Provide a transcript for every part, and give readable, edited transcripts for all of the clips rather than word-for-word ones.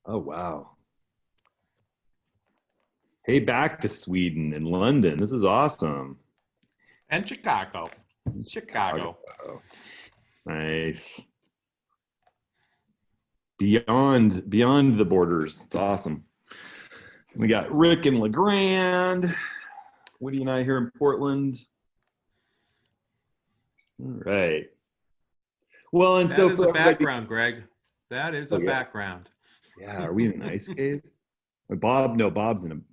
Oh, wow. Hey, back to Sweden and London. This is awesome. And Chicago. Chicago. Chicago. Nice. Beyond the borders. It's awesome. We got Rick and LeGrand. Woody and I here in Portland. All right. Well, and That so is a for everybody, background, Greg. That is a oh yeah, background. yeah. Are we in an ice cave? Bob, no, Bob's in an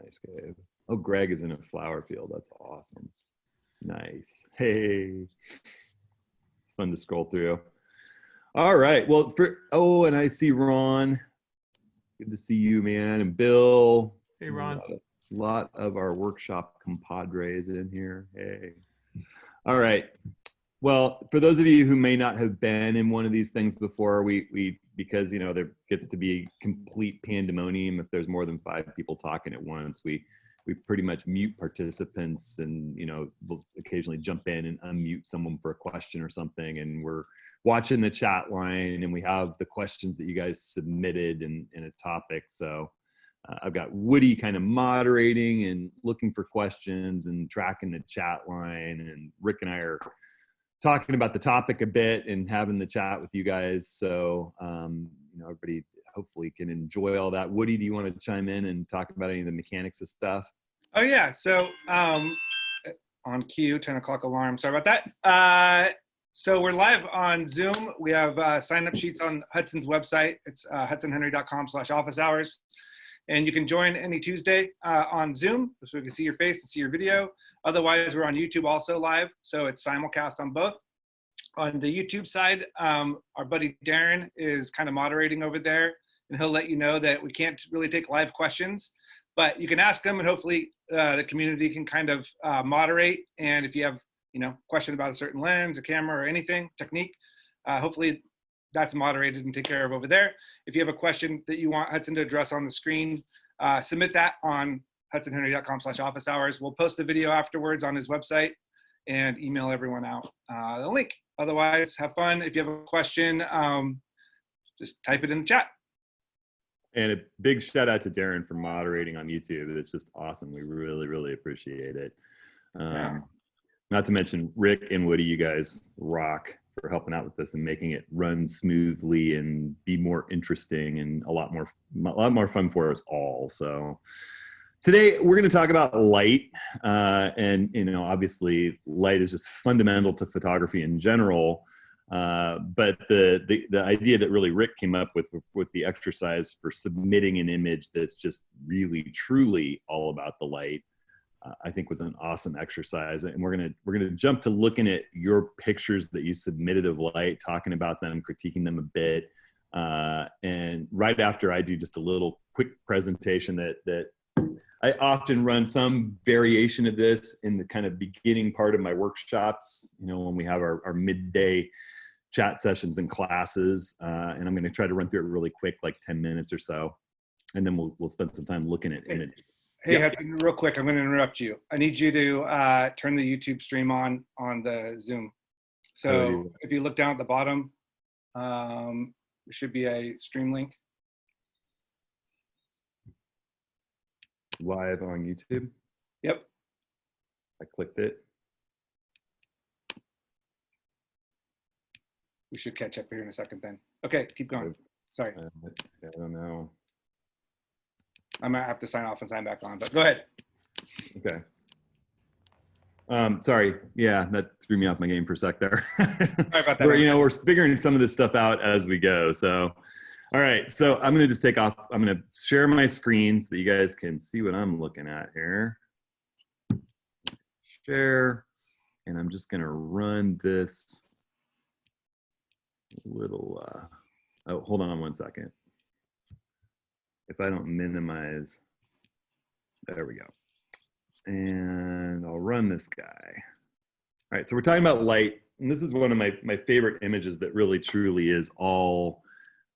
ice cave. Oh, Greg is in a flower field. That's awesome. Nice. Hey, it's fun to scroll through. All right. Well, and I see Ron. Good to see you, man. And Bill. Hey, Ron. A lot of our workshop compadres in here. Hey. All right. Well, for those of you who may not have been in one of these things before, we because there gets to be complete pandemonium if there's more than 5 people talking at once. We pretty much mute participants, and we'll occasionally jump in and unmute someone for a question or something, and we're watching the chat line, and we have the questions that you guys submitted in a topic. So I've got Woody kind of moderating and looking for questions and tracking the chat line, and Rick and I are talking about the topic a bit and having the chat with you guys. So, everybody hopefully can enjoy all that. Woody, do you want to chime in and talk about any of the mechanics of stuff? Oh yeah. So on cue, 10 o'clock alarm. Sorry about that. So we're live on Zoom. We have sign-up sheets on Hudson's website. It's hudsonhenry.com/office hours. And you can join any Tuesday on Zoom so we can see your face and see your video. Otherwise, we're on YouTube also live, so it's simulcast on both. On the YouTube side, our buddy Darren is kind of moderating over there, and he'll let you know that we can't really take live questions, but you can ask them, and hopefully the community can kind of moderate. And if you have, question about a certain lens, a camera, or anything, technique, hopefully that's moderated and taken care of over there. If you have a question that you want Hudson to address on the screen, submit that on hudsonhenry.com/office hours. We'll post the video afterwards on his website and email everyone out the link. Otherwise, have fun. If you have a question, just type it in the chat. And a big shout out to Darren for moderating on YouTube. It's just awesome. We really, really appreciate it. Not to mention Rick and Woody, you guys rock for helping out with this and making it run smoothly and be more interesting and a lot more fun for us all. So today we're going to talk about light, and obviously light is just fundamental to photography in general. But the idea that really Rick came up with the exercise for submitting an image that's just really truly all about the light, I think was an awesome exercise. And we're gonna jump to looking at your pictures that you submitted of light, talking about them, critiquing them a bit, and right after I do just a little quick presentation that I often run some variation of this in the kind of beginning part of my workshops, when we have our midday chat sessions and classes, and I'm going to try to run through it really quick, like 10 minutes or so, and then we'll spend some time looking at images. Hey, yeah. Hudson, real quick, I'm going to interrupt you. I need you to turn the YouTube stream on the Zoom. So if you look down at the bottom, there should be a stream link. Live on YouTube? Yep. I clicked it. We should catch up here in a second then. Okay, keep going. Sorry. I don't know. I might have to sign off and sign back on, but go ahead. Okay. Sorry. Yeah, that threw me off my game for a sec there. Sorry about that. We're figuring some of this stuff out as we go. So, all right. So I'm going to just take off. I'm going to share my screen so that you guys can see what I'm looking at here. Share. And I'm just going to run this little, oh, hold on one second. If I don't minimize, there we go. And I'll run this guy. All right, so we're talking about light, and this is one of my favorite images that really truly is all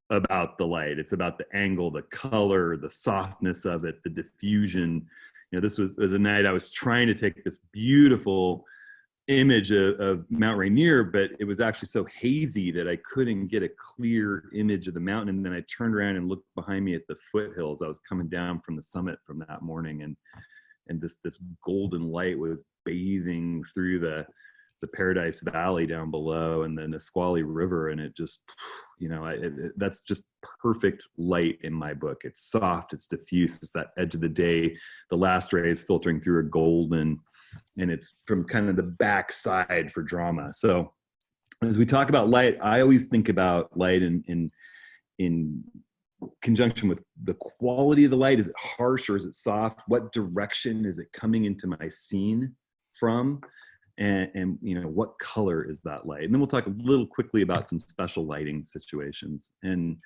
about the light. It's about the angle, the color, the softness of it, the diffusion. This was a night I was trying to take this beautiful image of Mount Rainier, but it was actually so hazy that I couldn't get a clear image of the mountain. And then I turned around and looked behind me at the foothills. I was coming down from the summit from that morning, and this golden light was bathing through the Paradise Valley down below, and the Nisqually River, and it just, that's just perfect light in my book. It's soft, it's diffuse, it's that edge of the day, the last ray is filtering through a golden, and it's from kind of the backside for drama. So as we talk about light, I always think about light in conjunction with the quality of the light. Is it harsh or is it soft? What direction is it coming into my scene from? And what color is that light? And then we'll talk a little quickly about some special lighting situations. And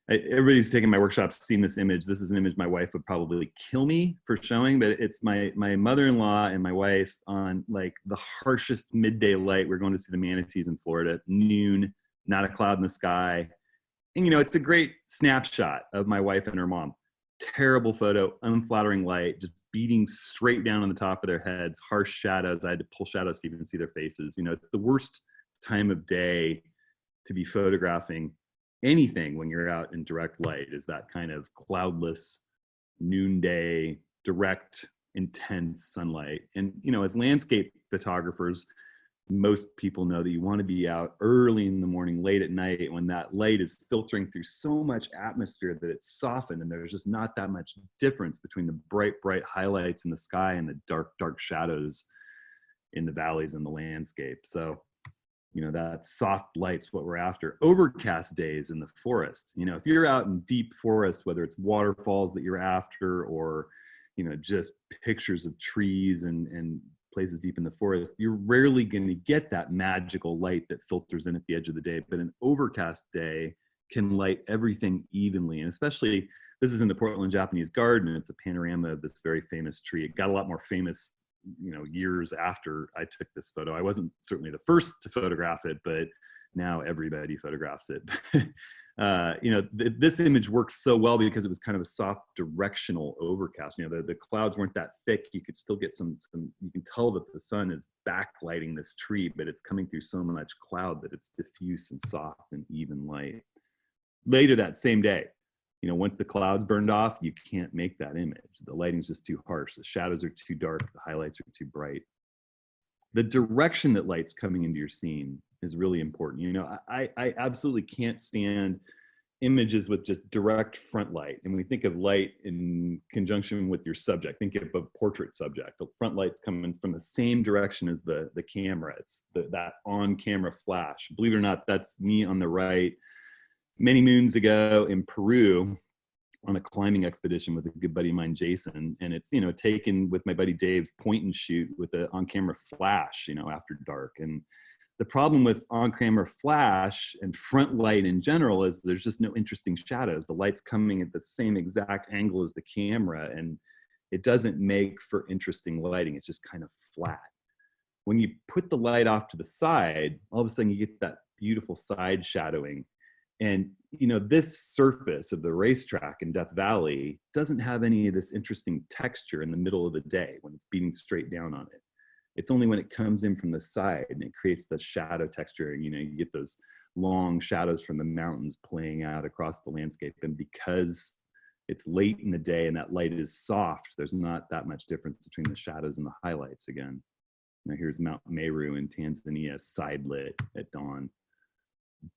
everybody's taken my workshops, seen this image. This is an image my wife would probably kill me for showing, but it's my mother-in-law and my wife on like the harshest midday light. We're going to see the manatees in Florida at noon, not a cloud in the sky. And it's a great snapshot of my wife and her mom. Terrible photo, unflattering light, just beating straight down on the top of their heads, harsh shadows. I had to pull shadows to even see their faces. It's the worst time of day to be photographing anything when you're out in direct light, is that kind of cloudless noonday, direct, intense sunlight. And, as landscape photographers, most people know that you want to be out early in the morning, late at night, when that light is filtering through so much atmosphere that it's softened, and there's just not that much difference between the bright highlights in the sky and the dark shadows in the valleys and the landscape. So, that soft light's what we're after. Overcast days in the forest. If you're out in deep forest, whether it's waterfalls that you're after, or, just pictures of trees and places deep in the forest, you're rarely going to get that magical light that filters in at the edge of the day. But an overcast day can light everything evenly. And especially, this is in the Portland Japanese Garden. It's a panorama of this very famous tree. It got a lot more famous, years after I took this photo. I wasn't certainly the first to photograph it, but now everybody photographs it. This image works so well because it was kind of a soft directional overcast. The clouds weren't that thick. You could still get some, you can tell that the sun is backlighting this tree, but it's coming through so much cloud that it's diffuse and soft and even light. Later that same day, once the clouds burned off, you can't make that image. The lighting's just too harsh. The shadows are too dark. The highlights are too bright. The direction that light's coming into your scene is really important. I absolutely can't stand images with just direct front light. And we think of light in conjunction with your subject. Think of a portrait subject. The front light's coming from the same direction as the camera. It's that on-camera flash. Believe it or not, that's me on the right. Many moons ago in Peru on a climbing expedition with a good buddy of mine, Jason. And it's, taken with my buddy Dave's point and shoot with an on-camera flash, after dark. And the problem with on-camera flash and front light in general is there's just no interesting shadows. The light's coming at the same exact angle as the camera, and it doesn't make for interesting lighting. It's just kind of flat. When you put the light off to the side, all of a sudden you get that beautiful side shadowing. And, this surface of the racetrack in Death Valley doesn't have any of this interesting texture in the middle of the day when it's beating straight down on it. It's only when it comes in from the side and it creates the shadow texture. And, you get those long shadows from the mountains playing out across the landscape. And because it's late in the day and that light is soft, there's not that much difference between the shadows and the highlights again. Now here's Mount Meru in Tanzania, side lit at dawn.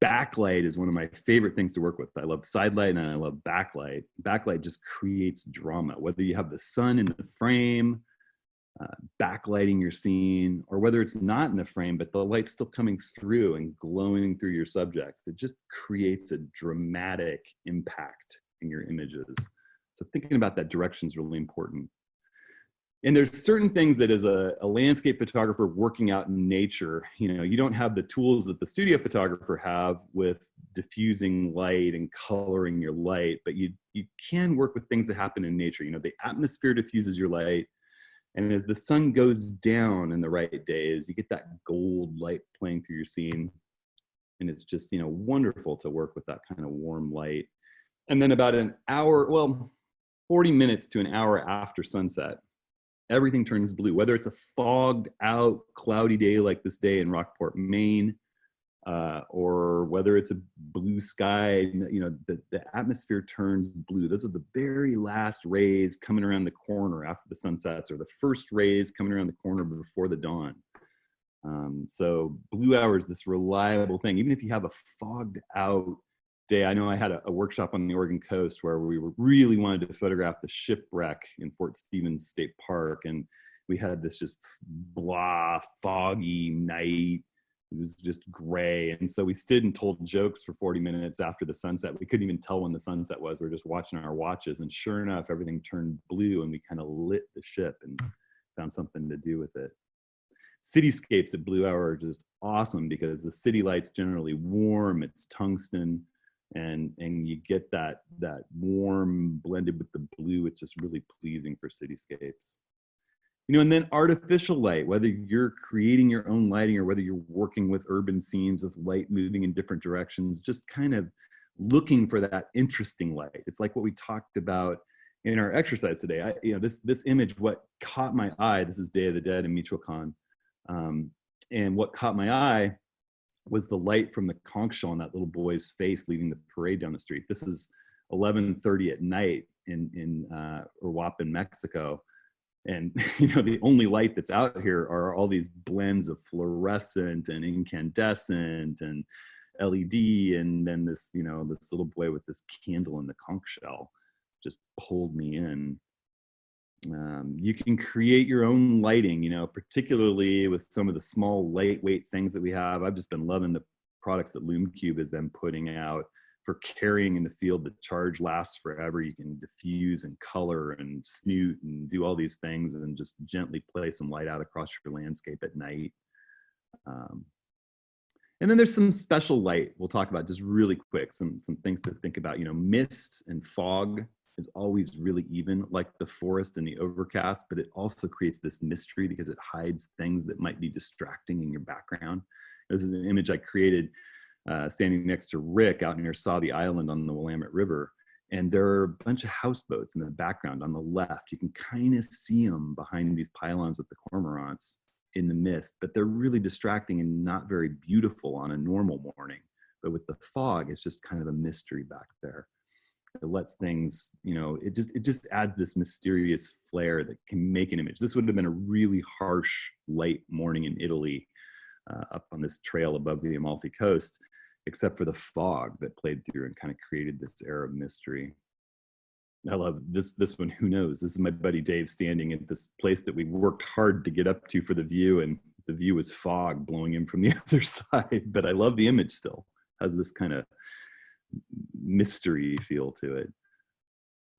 Backlight is one of my favorite things to work with. I love side light and I love backlight. Backlight just creates drama, whether you have the sun in the frame, backlighting your scene, or whether it's not in the frame, but the light's still coming through and glowing through your subjects. It just creates a dramatic impact in your images. So thinking about that direction is really important. And there's certain things that as a landscape photographer working out in nature, you don't have the tools that the studio photographer have with diffusing light and coloring your light, but you can work with things that happen in nature. The atmosphere diffuses your light. And as the sun goes down in the right days, you get that gold light playing through your scene. And it's just, wonderful to work with that kind of warm light. And then about an hour, 40 minutes to an hour after sunset, everything turns blue, whether it's a fogged out cloudy day like this day in Rockport, Maine, or whether it's a blue sky. You know, the atmosphere turns blue. Those are the very last rays coming around the corner after the sun sets, or the first rays coming around the corner before the dawn. So blue hour is this reliable thing. Even if you have a fogged out day, I know I had a workshop on the Oregon coast where we really wanted to photograph the shipwreck in Fort Stevens State Park, and we had this just blah, foggy night. It was just gray, and so we stood and told jokes for 40 minutes after the sunset. We couldn't even tell when the sunset was. We were just watching our watches, and sure enough, everything turned blue, and we kind of lit the ship and found something to do with it. Cityscapes at blue hour are just awesome because the city light's generally warm, it's tungsten, and you get that warm blended with the blue. It's just really pleasing for cityscapes. You know, and then artificial light, whether you're creating your own lighting or whether you're working with urban scenes with light moving in different directions, just kind of looking for that interesting light. It's like what we talked about in our exercise today. You know, this image, what caught my eye, this is Day of the Dead in Michoacan. And what caught my eye was the light from the conch shell on that little boy's face leading the parade down the street. This is 11:30 at night in Uruapan, Mexico. And you know, the only light that's out here are all these blends of fluorescent and incandescent and LED, and then this, you know, this little boy with this candle in the conch shell just pulled me in. You can create your own lighting, you know, particularly with some of the small lightweight things that we have. I've just been loving the products that LumeCube has been putting out for carrying in the field. The charge lasts forever. You can diffuse and color and snoot and do all these things and just gently play some light out across your landscape at night. And then there's some special light we'll talk about just really quick, some things to think about. You know, mist and fog is always really even, like the forest and the overcast, but it also creates this mystery because it hides things that might be distracting in your background. This is an image I created standing next to Rick out near Saudi Island on the Willamette River. And there are a bunch of houseboats in the background on the left. You can kind of see them behind these pylons with the cormorants in the mist, but they're really distracting and not very beautiful on a normal morning. But with the fog, it's just kind of a mystery back there. It lets things, you know, it just adds this mysterious flair that can make an image. This would have been a really harsh, light morning in Italy up on this trail above the Amalfi Coast, except for the fog that played through and kind of created this air of mystery. I love this one. Who knows? This is my buddy Dave standing at this place that we worked hard to get up to for the view, and the view is fog blowing in from the other side. But I love the image still. Has this kind of mystery feel to it.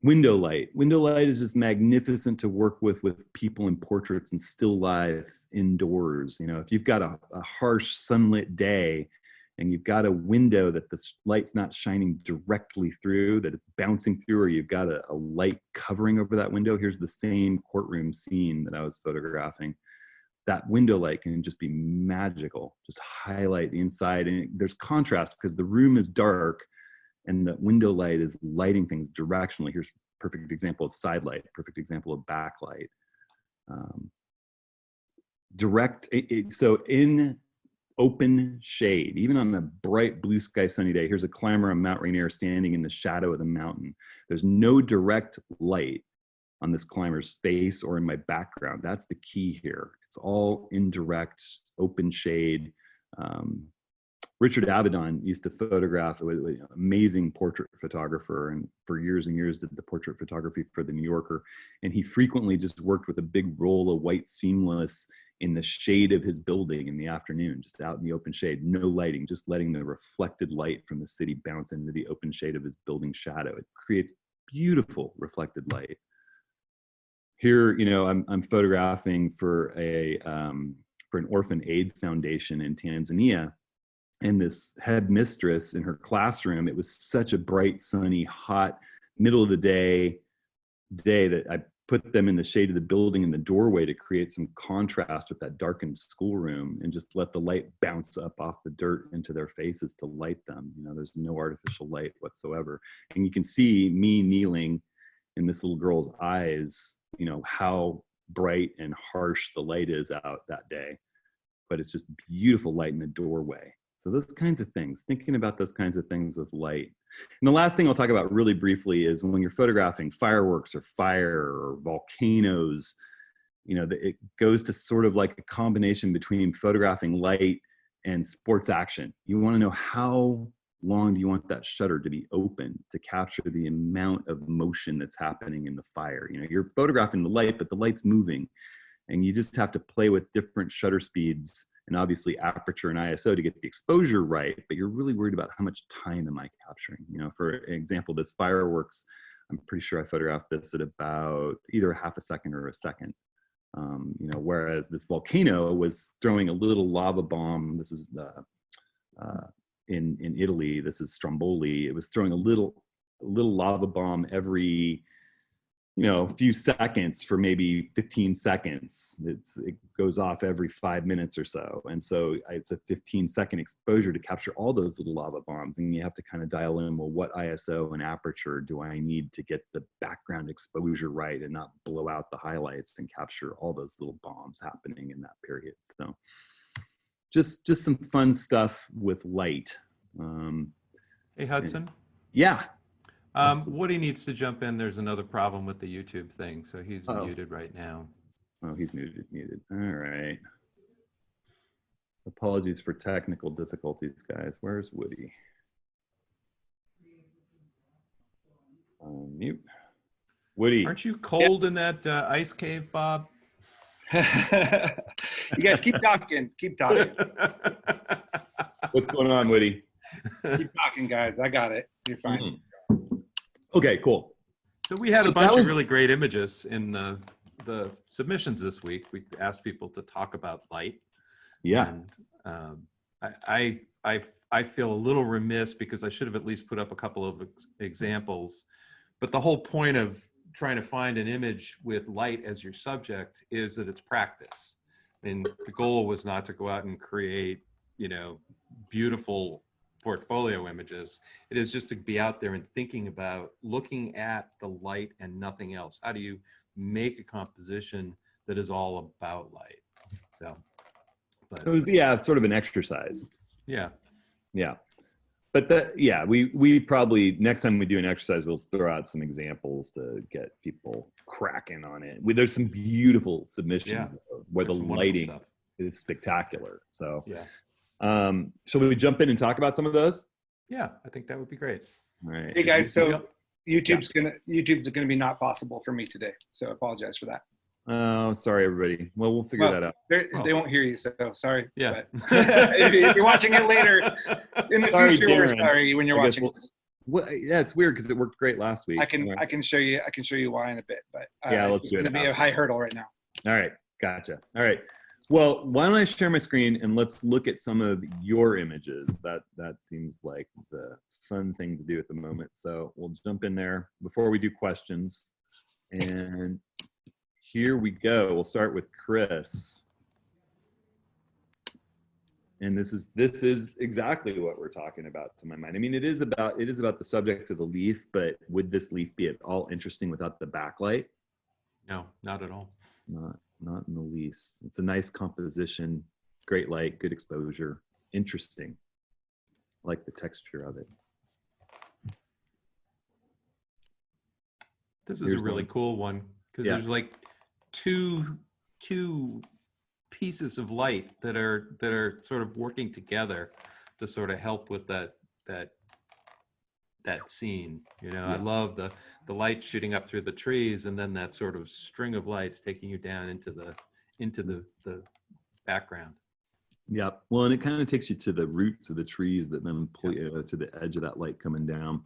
Window light. Window light is just magnificent to work with people in portraits and still life indoors. You know, if you've got a harsh sunlit day and you've got a window that the light's not shining directly through, that it's bouncing through, or you've got a light covering over that window. Here's the same courtroom scene that I was photographing. That window light can just be magical, just highlight the inside. And there's contrast because the room is dark and the window light is lighting things directionally. Here's a perfect example of side light, perfect example of backlight. So in open shade, even on a bright blue sky sunny day, here's a climber on Mount Rainier standing in the shadow of the mountain. There's no direct light on this climber's face or in my background. That's the key here. It's all indirect, open shade. Richard Avedon used to photograph, an amazing portrait photographer, and for years and years did the portrait photography for the New Yorker. And he frequently just worked with a big roll of white seamless in the shade of his building in the afternoon, just out in the open shade, no lighting, just letting the reflected light from the city bounce into the open shade of his building shadow. It creates beautiful reflected light. Here, you know, I'm photographing for an orphan aid foundation in Tanzania. And this headmistress in her classroom, it was such a bright, sunny, hot, middle of the day that I put them in the shade of the building in the doorway to create some contrast with that darkened schoolroom and just let the light bounce up off the dirt into their faces to light them. You know, there's no artificial light whatsoever. And you can see me kneeling in this little girl's eyes, you know, how bright and harsh the light is out that day, but it's just beautiful light in the doorway. So those kinds of things, thinking about those kinds of things with light. And the last thing I'll talk about really briefly is when you're photographing fireworks or fire or volcanoes, it goes to sort of like a combination between photographing light and sports action. You want to know how long do you want that shutter to be open to capture the amount of motion that's happening in the fire. You're photographing the light, but the light's moving, and you just have to play with different shutter speeds and obviously aperture and ISO to get the exposure right, but you're really worried about how much time am I capturing. For example, this fireworks, I'm pretty sure I photographed this at about either a half a second or a second. Whereas this volcano was throwing a little lava bomb. This is in Italy. This is Stromboli. It was throwing a little lava bomb every few seconds for maybe 15 seconds. It goes off every 5 minutes or so, and so it's a 15-second exposure to capture all those little lava bombs. And you have to kind of dial in, well, what ISO and aperture do I need to get the background exposure right and not blow out the highlights and capture all those little bombs happening in that period. So just some fun stuff with light. Hey, Hudson. Yeah. Woody needs to jump in. There's another problem with the YouTube thing, so he's muted right now. Oh, he's muted. All right. Apologies for technical difficulties, guys. Where's Woody? Mute. Woody. Aren't you cold in that ice cave, Bob? You guys keep talking. Keep talking. What's going on, Woody? Keep talking, guys. I got it. You're fine. Mm-hmm. Okay, cool. So we had a bunch of really great images in the submissions this week. We asked people to talk about light. Yeah. And I feel a little remiss because I should have at least put up a couple of examples. But the whole point of trying to find an image with light as your subject is that it's practice. I mean, the goal was not to go out and create, beautiful portfolio images. It is just to be out there and thinking about looking at the light and nothing else. How do you make a composition that is all about light? So, but it was sort of an exercise. Yeah. But we probably next time we do an exercise, we'll throw out some examples to get people cracking on it. There's some beautiful submissions where there's the lighting is spectacular. So shall we jump in and talk about some of those? Yeah, I think that would be great. All right. Hey guys, so YouTube's gonna be not possible for me today, so I apologize for that. Oh, sorry everybody. Well, we'll figure that out. They won't hear you, so sorry. Yeah. If you're watching it later in the future, we're sorry when you're watching. Well, yeah, it's weird because it worked great last week. I can show you why in a bit, but let's do it. It's gonna be a high hurdle right now. All right, gotcha. All right. Well, why don't I share my screen and let's look at some of your images. That seems like the fun thing to do at the moment. So we'll jump in there before we do questions. And here we go. We'll start with Chris. And this is exactly what we're talking about to my mind. I mean, it is about the subject of the leaf, but would this leaf be at all interesting without the backlight? No, not at all. Not in the least. It's a nice composition, great light, good exposure, interesting. I like the texture of it. This is a really cool one because there's like two pieces of light that are sort of working together to sort of help with that scene. I love the light shooting up through the trees and then that sort of string of lights taking you down into the background. Yeah, well, and it kind of takes you to the roots of the trees that then pull you to the edge of that light coming down.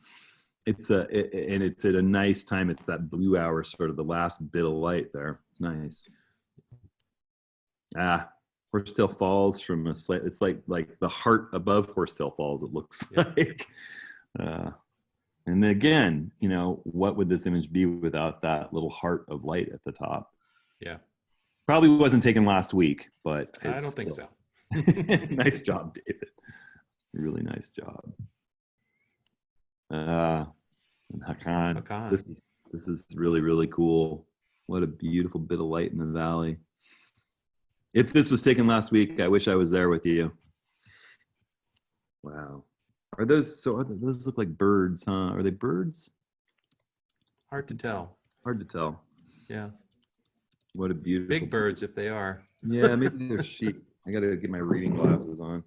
It's at a nice time. It's that blue hour, sort of the last bit of light there. It's nice. Horsetail Falls from it's like the heart above Horsetail Falls, it looks like. And again, what would this image be without that little heart of light at the top? Yeah. Probably wasn't taken last week, but I don't think so. Nice job, David. Really nice job. And Hakan. This is really, really cool. What a beautiful bit of light in the valley. If this was taken last week, I wish I was there with you. Wow. Those look like birds, huh? Are they birds? Hard to tell. Hard to tell. Yeah. What a beautiful. Big birds if they are. Yeah, maybe they're sheep. I got to get my reading glasses on.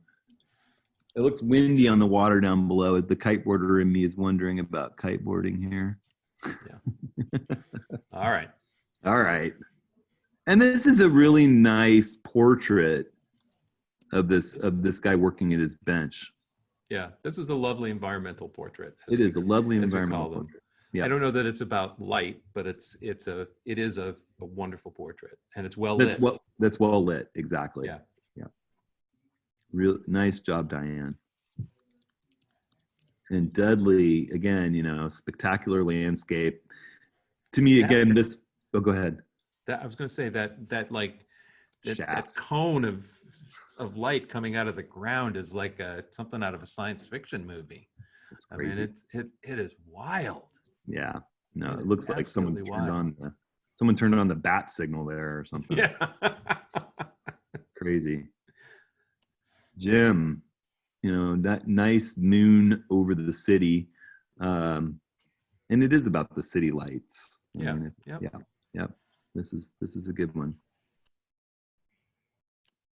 It looks windy on the water down below. The kiteboarder in me is wondering about kiteboarding here. Yeah. All right. All right. And this is a really nice portrait of this guy working at his bench. Yeah, this is a lovely environmental portrait. It is a lovely environmental portrait. portrait. Yeah. I don't know that it's about light, but it is a wonderful portrait, and it's well That's lit. That's well lit. Exactly. Yeah. Yeah. Real nice job, Diane. And Dudley, again, spectacular landscape. To me, again, go ahead. That I was going to say that Shaft. cone of light coming out of the ground is like something out of a science fiction movie. It's crazy. I mean, it is wild. Yeah. No, It it is looks like someone absolutely turned on the bat signal there or something. Yeah. Crazy. Jim, that nice moon over the city. And it is about the city lights. Yeah. Yeah. This is a good one.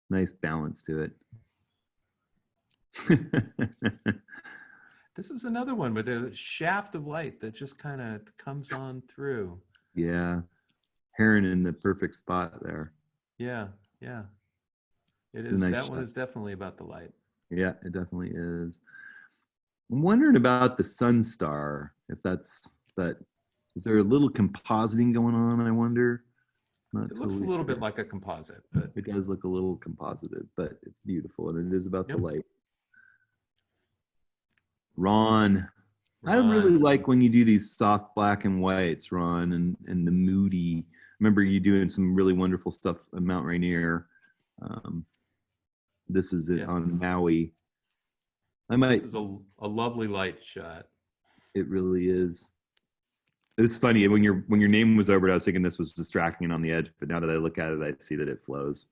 Nice balance to it. This is another one with a shaft of light that just kind of comes on through. Yeah. Heron in the perfect spot there. Yeah. It It's a is. nice That shot. one is definitely about the light. Yeah, it definitely is. I'm wondering about the sun star. Is there a little compositing going on? I wonder. It looks a little bit like a composite, but it does look a little composited, but it's beautiful, and it is about the light. Ron, I really like when you do these soft black and whites, Ron, and the moody. Remember you doing some really wonderful stuff on Mount Rainier. This is it on Maui. This is a lovely light shot. It really is. It's funny when your name was over, I was thinking this was distracting and on the edge, but now that I look at it, I see that it flows.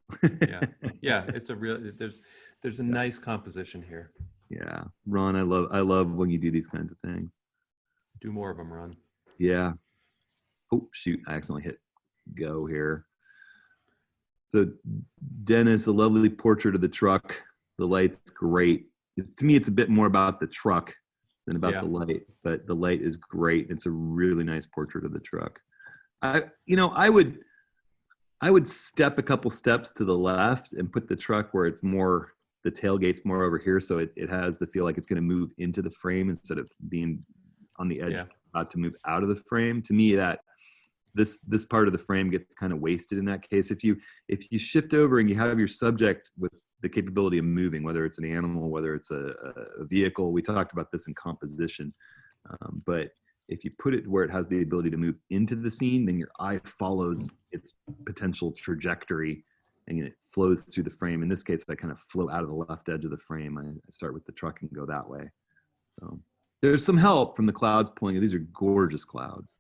Yeah. It's a real. There's a nice composition here. Yeah, Ron, I love when you do these kinds of things. Do more of them, Ron. Yeah. Oh shoot! I accidentally hit go here. So Dennis, a lovely portrait of the truck. The light's great. To me, it's a bit more about the truck than about the light, but the light is great. It's a really nice portrait of the truck. I would step a couple steps to the left and put the truck where it's more, the tailgate's more over here, so it has the feel like it's going to move into the frame instead of being on the edge about to move out of the frame. To me, that this part of the frame gets kind of wasted in that case. If you shift over and you have your subject with the capability of moving, whether it's an animal, whether it's a vehicle, we talked about this in composition, but if you put it where it has the ability to move into the scene, then your eye follows its potential trajectory and it flows through the frame. In this case, I kind of flow out of the left edge of the frame. I start with the truck and go that way. So there's some help from the clouds pulling. These are gorgeous clouds.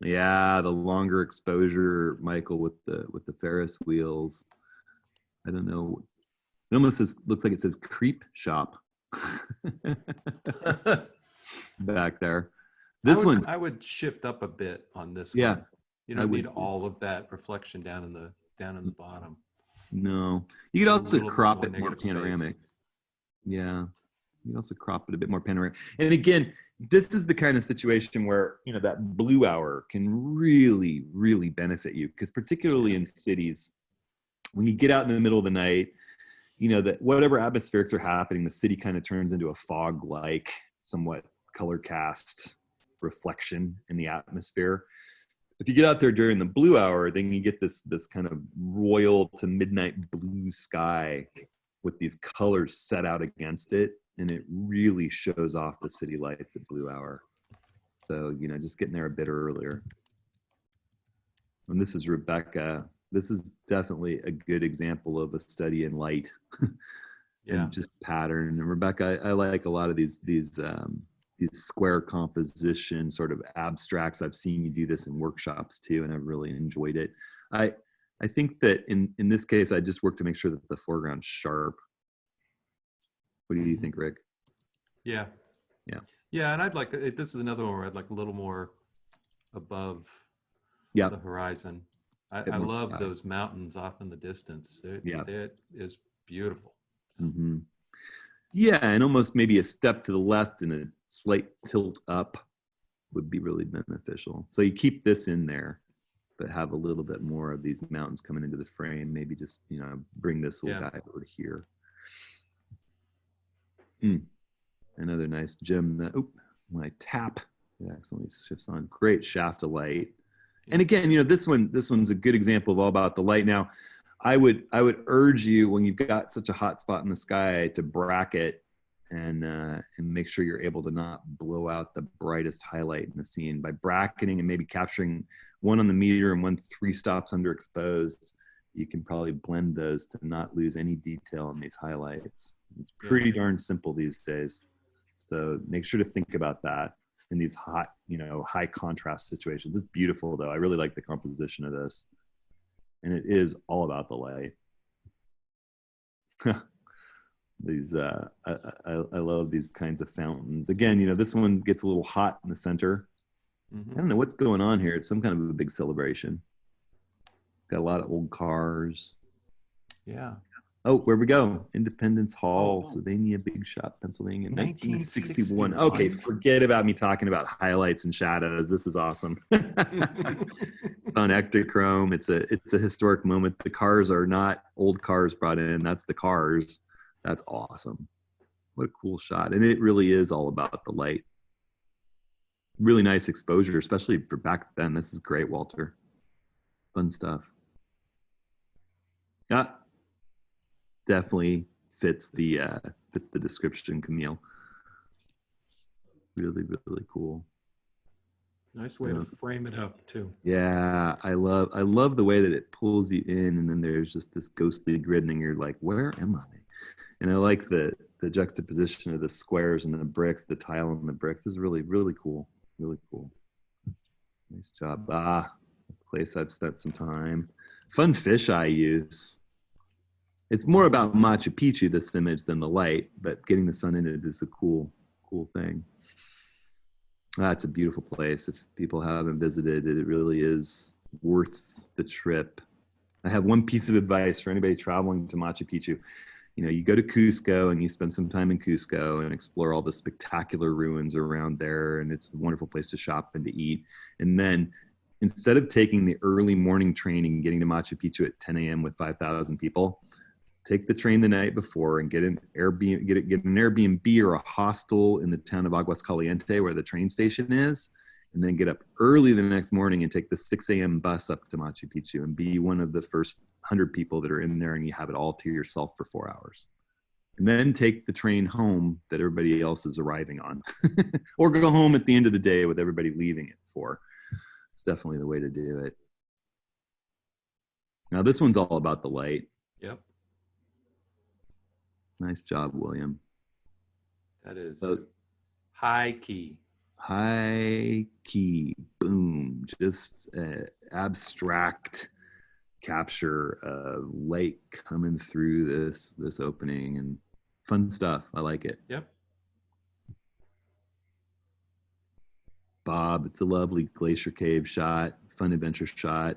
Yeah, the longer exposure, Michael, with the Ferris wheels. I don't know. It almost looks like it says creep shop back there. I would shift up a bit on this one. You don't need all of that reflection down in the bottom. No, you could also crop it more panoramic. Yeah, you can also crop it a bit more panoramic. And again, this is the kind of situation where that blue hour can really, really benefit you, because particularly in cities, when you get out in the middle of the night, that whatever atmospherics are happening, the city kind of turns into a fog-like, somewhat color cast reflection in the atmosphere. If you get out there during the blue hour, then you get this kind of royal to midnight blue sky with these colors set out against it, and it really shows off the city lights at blue hour. So, just getting there a bit earlier. And this is Rebecca. This is definitely a good example of a study in light and just pattern. And Rebecca, I like a lot of these these square composition sort of abstracts. I've seen you do this in workshops too, and I've really enjoyed it. I think that in this case, I just work to make sure that the foreground's sharp. What do you think, Rick? Yeah. Yeah. Yeah, and I'd like this is another one where I'd like a little more above Yeah. the horizon. Bit I more love sky. those mountains off in the distance. Yeah. That is beautiful. Mm-hmm. Yeah, and almost maybe a step to the left and a slight tilt up would be really beneficial. So you keep this in there, but have a little bit more of these mountains coming into the frame. Maybe just, you know, bring this little guy over here. Another nice gem that, when I tap, it accidentally shifts on. Great shaft of light. And again, you know, this one's a good example of all about the light. Now, I would urge you, when you've got such a hot spot in the sky, to bracket and make sure you're able to not blow out the brightest highlight in the scene by bracketing and maybe capturing one on the meter and one 3 stops underexposed. You can probably blend those to not lose any detail in these highlights. It's pretty darn simple these days. So make sure to think about that in these hot, you know, high contrast situations. It's beautiful though. I really like the composition of this. And it is all about the light. These I love these kinds of fountains. Again, you know, this one gets a little hot in the center. I don't know what's going on here. It's some kind of a big celebration. Got a lot of old cars. Yeah. Oh, where we go? Independence Hall, Sylvania Big Shop, Pennsylvania, 1961. Okay, forget about me talking about highlights and shadows. This is awesome. It's on Ektachrome. It's a historic moment. The cars are not old cars brought in. That's the cars. That's awesome. What a cool shot. And it really is all about the light. Really nice exposure, especially for back then. This is great, Walter. Fun stuff. Yeah. Definitely fits the description, Camille. Really, really cool. Nice way to frame it up too. Yeah, I love the way that it pulls you in, and then there's just this ghostly grid, and you're like, where am I? And I like the juxtaposition of the squares and the bricks, the tile and the bricks is really, really cool. Really cool. Nice job. A place I've spent some time. Fun fisheye use. It's more about Machu Picchu, this image, than the light, but getting the sun in it is a cool thing. It's a beautiful place. If people haven't visited it, it really is worth the trip. I have one piece of advice for anybody traveling to Machu Picchu. You know, you go to Cusco and you spend some time in Cusco and explore all the spectacular ruins around there, and it's a wonderful place to shop and to eat. And then instead of taking the early morning train and getting to Machu Picchu at 10 a.m. with 5,000 people, take the train the night before and get an Airbnb or a hostel in the town of Aguas Caliente where the train station is, and then get up early the next morning and take the 6 a.m. bus up to Machu Picchu and be one of the first 100 people that are in there, and you have it all to yourself for 4 hours. And then take the train home that everybody else is arriving on. Or go home at the end of the day with everybody leaving at 4. It's definitely the way to do it. Now this one's all about the light. Yep. Nice job, William. That is high key. High key, boom, just abstract capture of light coming through this opening, and fun stuff. I like it. Yep. Bob, it's a lovely glacier cave shot, fun adventure shot.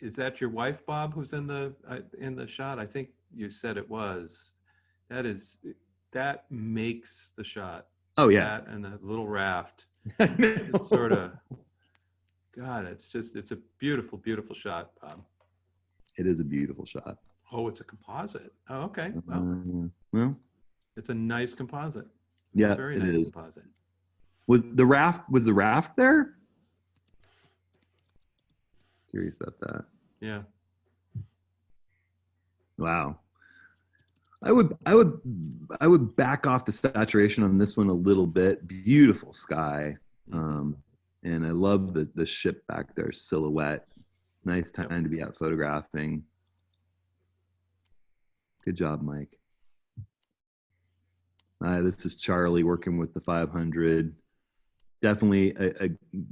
Is that your wife, Bob, who's in the shot? I think you said it was. That makes the shot. Oh yeah. That and the little raft. Sort of. God, it's a beautiful, beautiful shot, Bob. It is a beautiful shot. Oh, it's a composite. Oh, okay. Well, it's a nice composite. Yeah, very nice composite. Was the raft there? Curious about that. Yeah. Wow. I would back off the saturation on this one a little bit. Beautiful sky. And I love the ship back there, silhouette. Nice time to be out photographing. Good job, Mike. This is Charlie working with the 500. Definitely,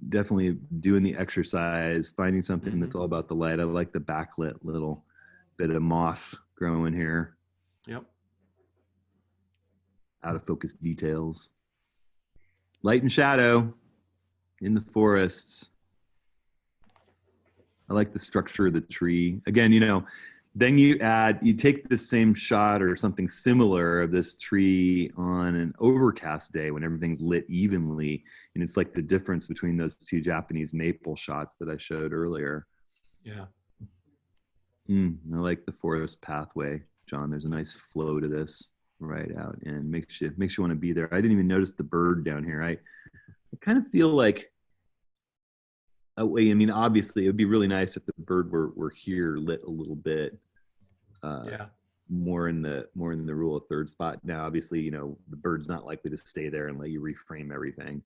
definitely doing the exercise, finding something that's all about the light. I like the backlit little bit of moss growing here. Yep. Out of focus details. Light and shadow in the forests. I like the structure of the tree. Again, then you take the same shot or something similar of this tree on an overcast day when everything's lit evenly. And it's like the difference between those two Japanese maple shots that I showed earlier. Yeah. I like the forest pathway, John. There's a nice flow to this right out and makes you want to be there. I didn't even notice the bird down here. I kind of feel like, obviously it would be really nice if the bird were here lit a little bit more in the rule of third spot. Now, obviously, the bird's not likely to stay there and let you reframe everything.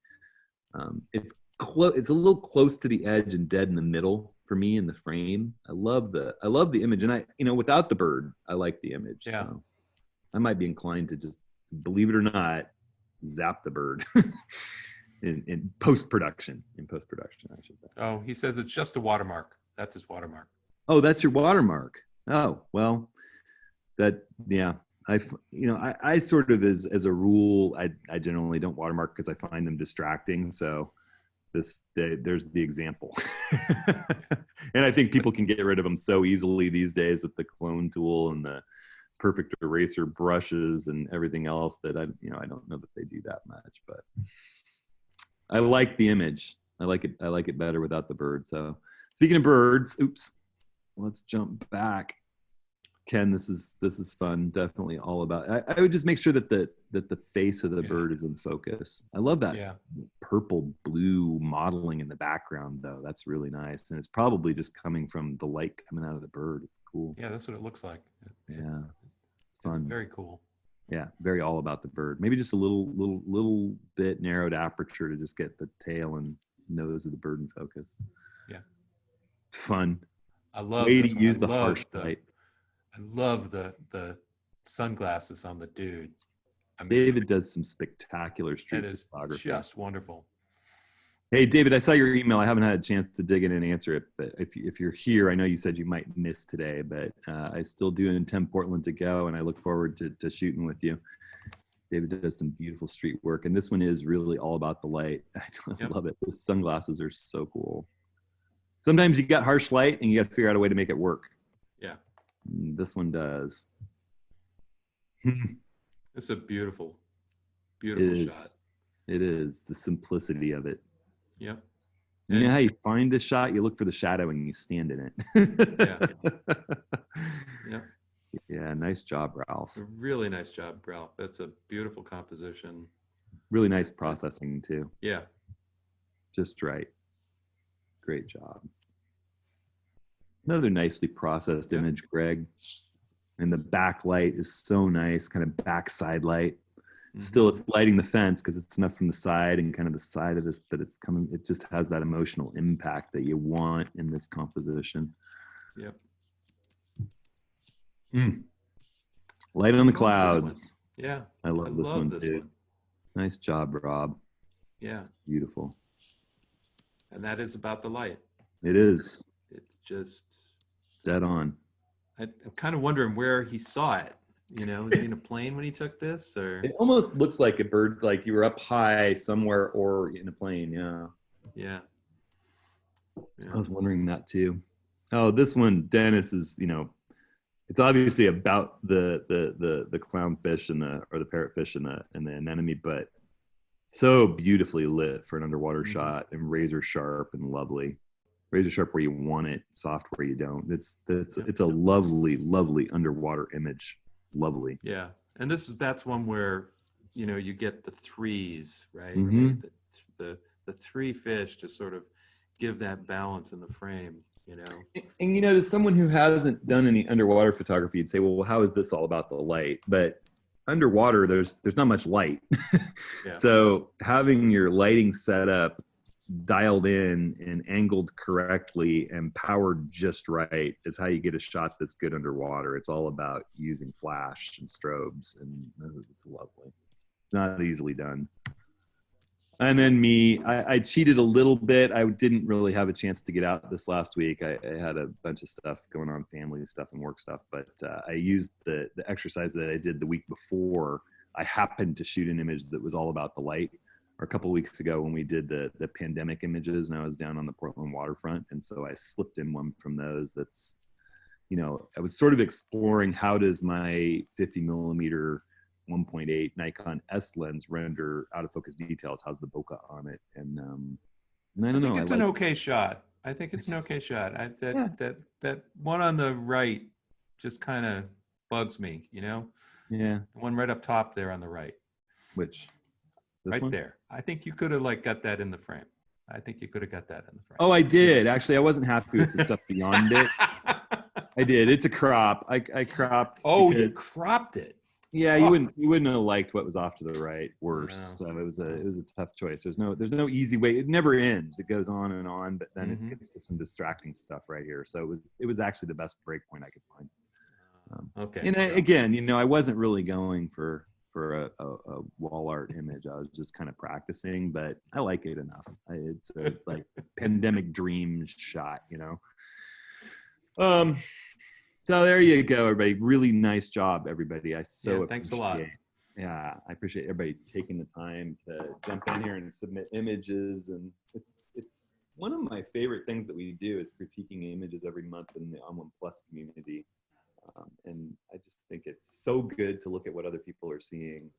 It's a little close to the edge and dead in the middle for me in the frame. I love the image, and without the bird, I like the image. Yeah. So I might be inclined to just, believe it or not, zap the bird. In post-production, I should say. Oh, he says it's just a watermark. That's his watermark. Oh, that's your watermark. Oh, well, I sort of, as a rule, I generally don't watermark because I find them distracting. So there's the example. And I think people can get rid of them so easily these days with the clone tool and the perfect eraser brushes and everything else that I don't know that they do that much, but I like the image. I like it better without the bird. So speaking of birds, let's jump back. Ken, this is fun. Definitely all about. I would just make sure that the face of the bird is in focus. I love that purple blue modeling in the background, though. That's really nice, and it's probably just coming from the light coming out of the bird. It's cool. Yeah, that's what it looks like. Yeah, it's fun. It's very cool. Yeah, very all about the bird. Maybe just a little bit narrowed aperture to just get the tail and nose of the bird in focus. Yeah, it's fun. I love way to use the harsh light. I love the sunglasses on the dude. David does some spectacular street photography. Just wonderful. Hey, David, I saw your email. I haven't had a chance to dig in and answer it, but if you're here, I know you said you might miss today, but I still do intend Portland to go, and I look forward to shooting with you. David does some beautiful street work, and this one is really all about the light. I love it. The sunglasses are so cool. Sometimes you got harsh light, and you got to figure out a way to make it work. Yeah. This one does. It's a beautiful shot. It is. The simplicity of it. Yep. You know how you find this shot? You look for the shadow and you stand in it. Yeah. Yeah, nice job, Ralph. A really nice job, Ralph. That's a beautiful composition. Really nice processing, too. Yeah. Just right. Great job. Another nicely processed image, Greg. And the backlight is so nice, kind of backside light. Still, it's lighting the fence because it's enough from the side and kind of the side of this, but it just has that emotional impact that you want in this composition. Yep. Light on the clouds. Yeah. I love this one too. Nice job, Rob. Yeah. Beautiful. And that is about the light. It is. It's just dead on. I'm kind of wondering where he saw it. Was he in a plane when he took this, or? It almost looks like a bird, like you were up high somewhere or in a plane. Yeah. I was wondering that too. Oh, this one, Dennis, is it's obviously about the clownfish or the parrotfish and the anemone, but so beautifully lit for an underwater shot and razor sharp and lovely. Razor sharp where you want it, soft where you don't. It's a lovely underwater image. Lovely. Yeah, and that's one where you get the threes, right? The three fish to sort of give that balance in the frame. And to someone who hasn't done any underwater photography, you'd say, well, how is this all about the light? But underwater, there's not much light. Yeah. So having your lighting set up, dialed in and angled correctly and powered just right is how you get a shot that's good underwater. It's all about using flash and strobes, and it's lovely. not easily done. And then I cheated a little bit. I didn't really have a chance to get out this last week. I had a bunch of stuff going on, family stuff and work stuff, but I used the exercise that I did the week before. I happened to shoot an image that was all about the light, or a couple of weeks ago when we did the pandemic images, and I was down on the Portland waterfront. And so I slipped in one from those that's, I was sort of exploring how does my 50 millimeter 1.8 Nikon S lens render out of focus details. How's the bokeh on it? And I don't know. I think it's an okay shot. I think it's an okay shot. That one on the right just kind of bugs me, Yeah. The one right up top there on the right. Which? Right one? There. I think you could have got that in the frame. I think you could have got that in the frame. Oh, I did. Actually, I wasn't happy with the stuff beyond it. I did. It's a crop. I cropped. Oh, you cropped it. Yeah, you wouldn't have liked what was off to the right worse. No. So it was a tough choice. There's no easy way. It never ends. It goes on, but then it gets to some distracting stuff right here. So it was actually the best break point I could find. Okay. And again, I wasn't really going for a wall art image. I was just kind of practicing, but I like it enough. It's a pandemic dream shot, So there you go, everybody. Really nice job, everybody. Thanks a lot. Yeah, I appreciate everybody taking the time to jump in here and submit images. And it's one of my favorite things that we do is critiquing images every month in the On One Plus community. And I just think it's so good to look at what other people are seeing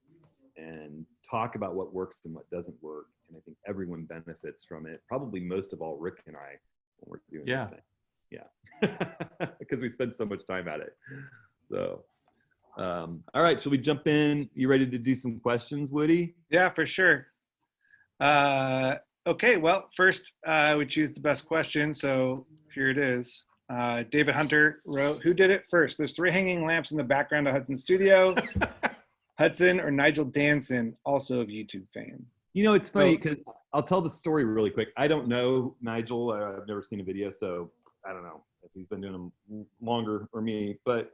and talk about what works and what doesn't work. And I think everyone benefits from it. Probably most of all, Rick and I, when we're doing this thing. Yeah, because we spend so much time at it. So, all right, shall we jump in? You ready to do some questions, Woody? Yeah, for sure. Okay, well, first we choose the best question. So here it is. David Hunter wrote, who did it first? There's 3 hanging lamps in the background of Hudson's studio. Hudson or Nigel Danson, also of YouTube fame? It's funny because I'll tell the story really quick. I don't know Nigel. I've never seen a video, so I don't know if he's been doing them longer or me. But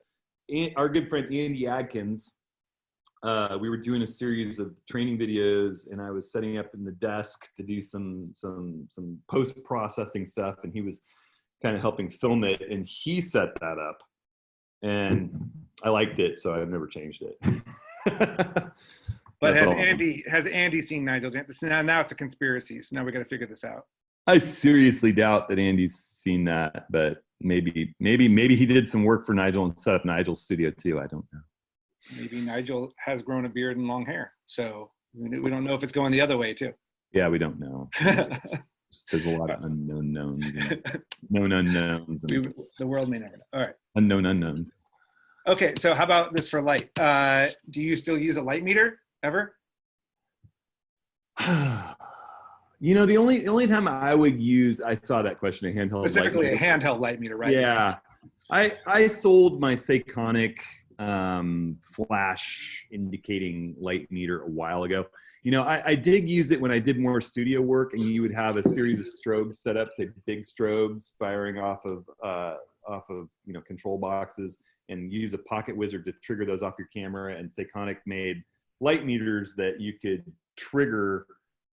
our good friend Andy Adkins, we were doing a series of training videos, and I was setting up in the desk to do some post-processing stuff, and he was kind of helping film it, and he set that up, and I liked it, so I've never changed it. But has Andy seen Nigel Danson? Now it's a conspiracy, so now we got to figure this out. I seriously doubt that Andy's seen that, but maybe he did some work for Nigel and set up Nigel's studio too. I don't know. Maybe Nigel has grown a beard and long hair, so we don't know if it's going the other way too. Yeah, we don't know. There's a lot of unknown knowns, and known unknowns. And the world may never know. All right. Unknown unknowns. Okay, so how about this for light? Do you still use a light meter ever? The only time I would use, I saw that question, a handheld specifically light meter. A handheld light meter, right? Yeah, I sold my Seikonic flash indicating light meter a while ago. I did use it when I did more studio work, and you would have a series of strobes set up, say big strobes firing off of control boxes, and use a pocket wizard to trigger those off your camera. And Seikonic made light meters that you could trigger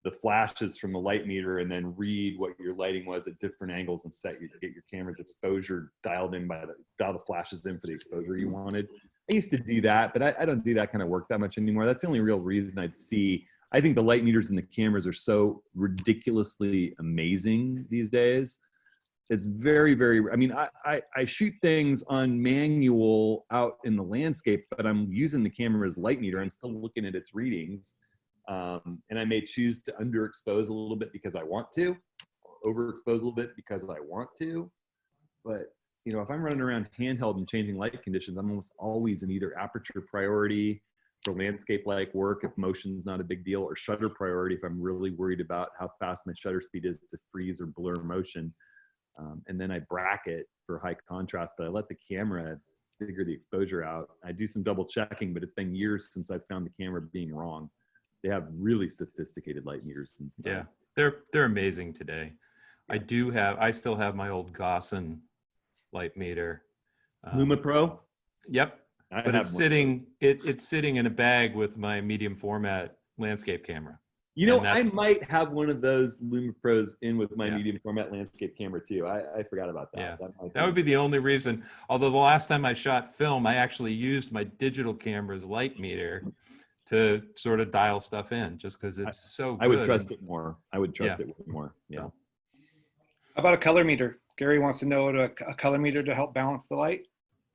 the flashes from the light meter and then read what your lighting was at different angles and get your camera's exposure dial the flashes in for the exposure you wanted. I used to do that, but I don't do that kind of work that much anymore. That's the only real reason I think the light meters in the cameras are so ridiculously amazing these days. It's very, very, I shoot things on manual out in the landscape, but I'm using the camera as light meter. I'm still looking at its readings. And I may choose to underexpose a little bit because I want to, or overexpose a little bit because I want to. But, if I'm running around handheld and changing light conditions, I'm almost always in either aperture priority for landscape-like work if motion's not a big deal, or shutter priority if I'm really worried about how fast my shutter speed is to freeze or blur motion. And then I bracket for high contrast, but I let the camera figure the exposure out. I do some double checking, but it's been years since I've found the camera being wrong. They have really sophisticated light meters since then. Yeah, they're amazing today. I still have my old Gosson light meter. Luma Pro? Yep. but it's sitting in a bag with my medium format landscape camera. You know, I might have one of those Luma Pros in with my medium format landscape camera too. I forgot about that. Yeah, that would be the only reason. Although the last time I shot film, I actually used my digital camera's light meter to sort of dial stuff in, just because it's so good. I would trust it more. I would trust it more. Yeah. How about a color meter? Gary wants to know a color meter to help balance the light.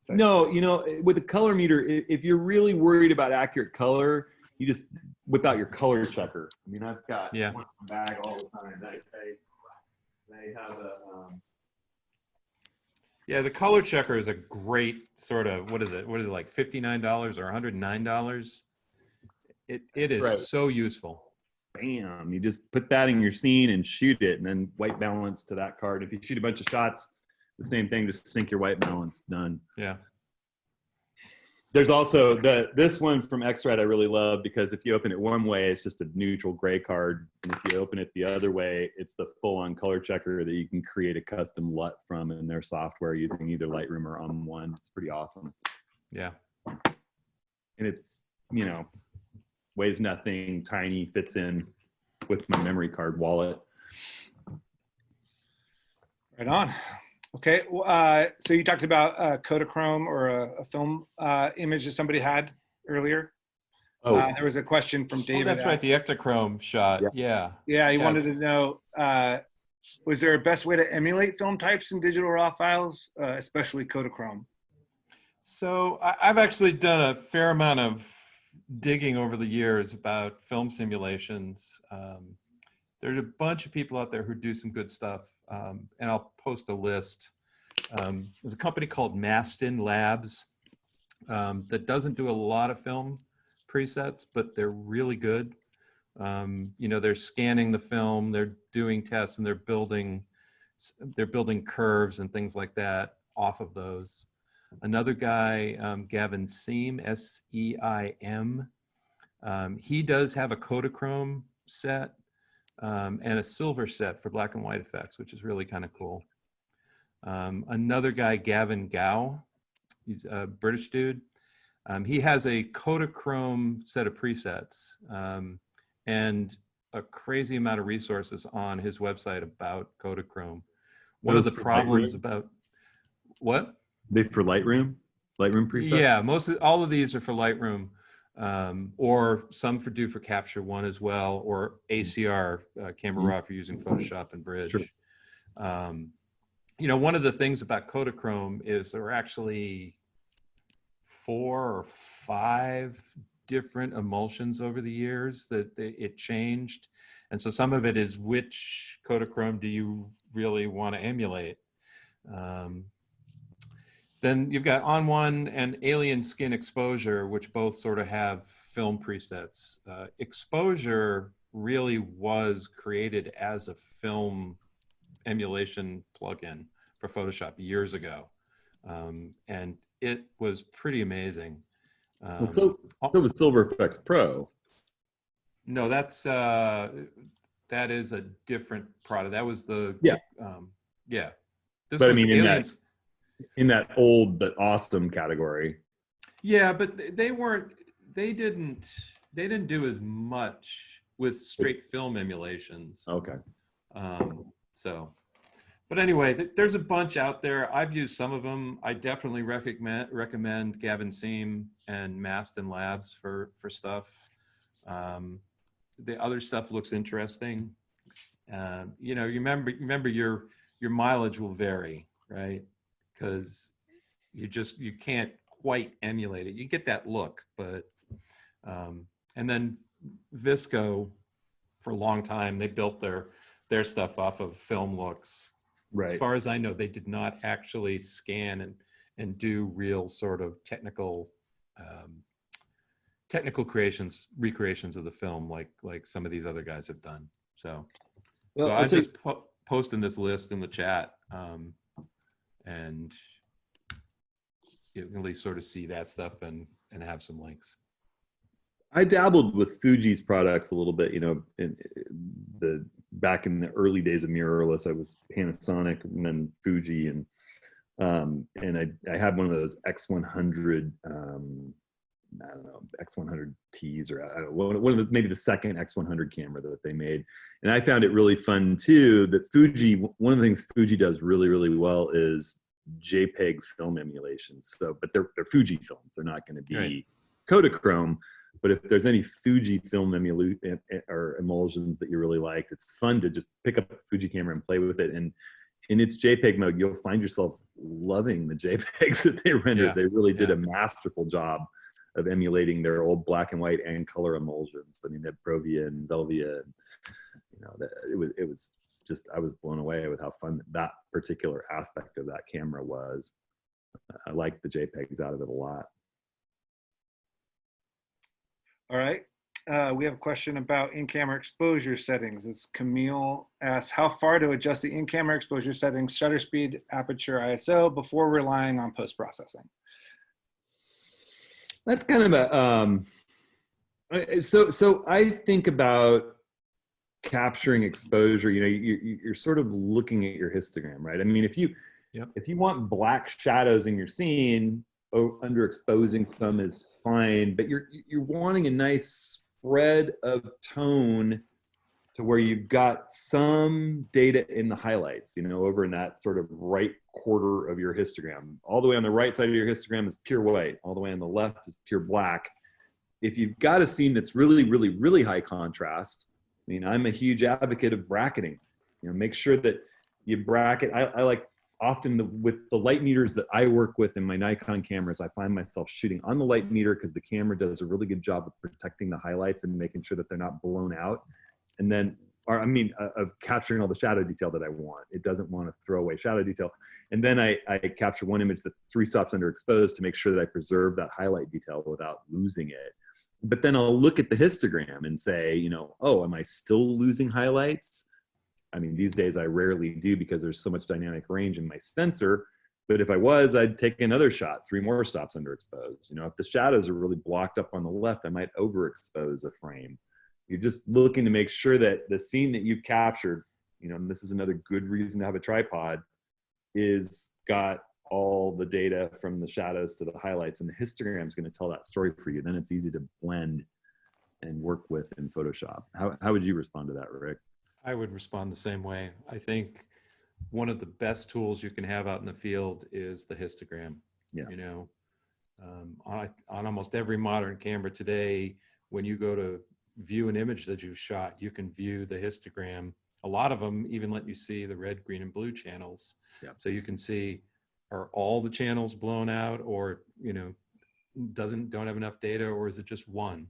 No, you know, with a color meter, if you're really worried about accurate color, you just whip out your color checker. I mean, I've got one in the bag all the time. They have a. The color checker is a great sort of, what is it like $59 or $109? It is so useful. Bam! You just put that in your scene and shoot it, and then white balance to that card. If you shoot a bunch of shots, the same thing. Just sync your white balance. Done. Yeah. There's also this one from X-Rad I really love, because if you open it one way, it's just a neutral gray card, and if you open it the other way, it's the full-on color checker that you can create a custom LUT from in their software using either Lightroom or OM1. It's pretty awesome. Yeah. And it's, you know, weighs nothing, tiny, fits in with my memory card wallet. Right on. Okay, so you talked about Kodachrome or a film image that somebody had earlier. Oh, there was a question from David. Oh, that's right, the Ektachrome shot. Yeah. Yeah, he wanted to know, was there a best way to emulate film types in digital raw files, especially Kodachrome? So I've actually done a fair amount of digging over the years about film simulations. There's a bunch of people out there who do some good stuff, and I'll post a list. There's a company called Mastin Labs that doesn't do a lot of film presets, but they're really good. You know, they're scanning the film, they're doing tests, and they're building curves and things like that off of those. Another guy, Gavin Seam, S-E-I-M, he does have a Kodachrome set and a silver set for black and white effects, which is really kind of cool. Another guy, Gavin Gow, he's a British dude. He has a Kodachrome set of presets and a crazy amount of resources on his website about Kodachrome. One of the problems about what? They for Lightroom presets? Yeah, all of these are for Lightroom, or some for Capture One as well, or ACR, Camera Raw, if you're using Photoshop and Bridge. Sure. You know, one of the things about Kodachrome is there are actually 4 or 5 different emulsions over the years that it changed. And so some of it is, which Kodachrome do you really want to emulate? Then you've got On One and Alien Skin Exposure, which both sort of have film presets. Exposure really was created as a film emulation plugin for Photoshop years ago. And it was pretty amazing. So was Silver Effects Pro. No, that is a different product. That was the This but I mean, in that old but awesome category. Yeah, but they didn't do as much with straight film emulations. Okay. But anyway, there's a bunch out there. I've used some of them. I definitely recommend Gavin Seam and Mastin Labs for stuff. The other stuff looks interesting. You know, remember your mileage will vary, right? Because you can't quite emulate it. You get that look, but and then Visco, for a long time, they built their stuff off of film looks. Right. As far as I know, they did not actually scan and do real sort of technical recreations of the film like some of these other guys have done. So I just posting this list in the chat, and you can at least sort of see that stuff and have some links. I dabbled with Fuji's products a little bit, you know, back in the early days of mirrorless. I was Panasonic and then Fuji, and And I had one of those X100, I don't know, X100Ts, or I don't know, one of the, maybe the second X100 camera that they made. And I found it really fun too, that Fuji, one of the things Fuji does really, really well is JPEG film emulations. So, but they're Fuji films. They're not going to be Right. Kodachrome. But if there's any Fuji film or emulsions that you really liked, it's fun to just pick up a Fuji camera and play with it. And in its JPEG mode, you'll find yourself loving the JPEGs that they rendered. Yeah. They really did a masterful job of emulating their old black and white and color emulsions. I mean, they had Provia and Velvia, and, you know, it was just, I was blown away with how fun that particular aspect of that camera was. I liked the JPEGs out of it a lot. All right. We have a question about in-camera exposure settings. It's Camille asks, how far to adjust the in-camera exposure settings, shutter speed, aperture, ISO, before relying on post-processing? That's kind of a, so I think about capturing exposure, you know, you're sort of looking at your histogram, right? I mean, if you want black shadows in your scene, underexposing some is fine, but you're wanting a nice spread of tone to where you've got some data in the highlights, you know, over in that sort of right quarter of your histogram. All the way on the right side of your histogram is pure white. All the way on the left is pure black. If you've got a scene that's really, really, really high contrast, I mean, I'm a huge advocate of bracketing. You know, make sure that you bracket. I like often with the light meters that I work with in my Nikon cameras, I find myself shooting on the light meter because the camera does a really good job of protecting the highlights and making sure that they're not blown out. And then, of capturing all the shadow detail that I want. It doesn't want to throw away shadow detail. And then I capture one image that's 3 stops underexposed to make sure that I preserve that highlight detail without losing it. But then I'll look at the histogram and say, you know, oh, am I still losing highlights? I mean, these days I rarely do because there's so much dynamic range in my sensor. But if I was, I'd take another shot, 3 more stops underexposed. You know, if the shadows are really blocked up on the left, I might overexpose a frame. You're just looking to make sure that the scene that you've captured, you know, and this is another good reason to have a tripod, is got all the data from the shadows to the highlights, and the histogram is going to tell that story for you. Then it's easy to blend and work with in Photoshop. How would you respond to that, Rick? I would respond the same way. I think one of the best tools you can have out in the field is the histogram. Yeah. You know, on almost every modern camera today, when you go to view an image that you've shot, you can view the histogram. A lot of them even let you see the red, green, and blue channels. Yeah. So you can see, are all the channels blown out, or, you know, don't have enough data, or is it just one?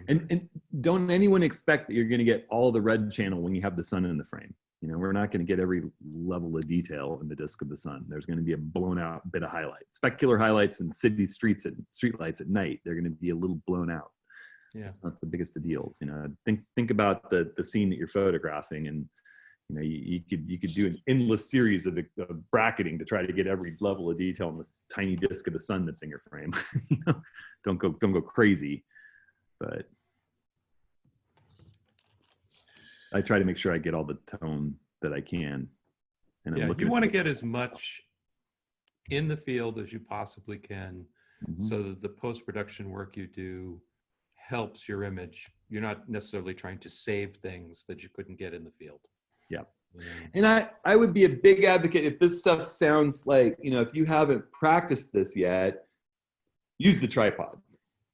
And don't anyone expect that you're going to get all the red channel when you have the sun in the frame. You know, we're not going to get every level of detail in the disk of the sun. There's going to be a blown out bit of highlights, specular highlights in city streets and street lights at night. They're going to be a little blown out. Yeah. It's not the biggest of deals. You know, think about the scene that you're photographing, and you know, you could do an endless series of bracketing to try to get every level of detail in this tiny disk of the sun that's in your frame. You know, don't go crazy, but I try to make sure I get all the tone that I can. And yeah, you want to get as much in the field as you possibly can, so that the post-production work you do helps your image. You're not necessarily trying to save things that you couldn't get in the field. Yeah. Yeah. And I would be a big advocate, if this stuff sounds like, you know, if you haven't practiced this yet, use the tripod.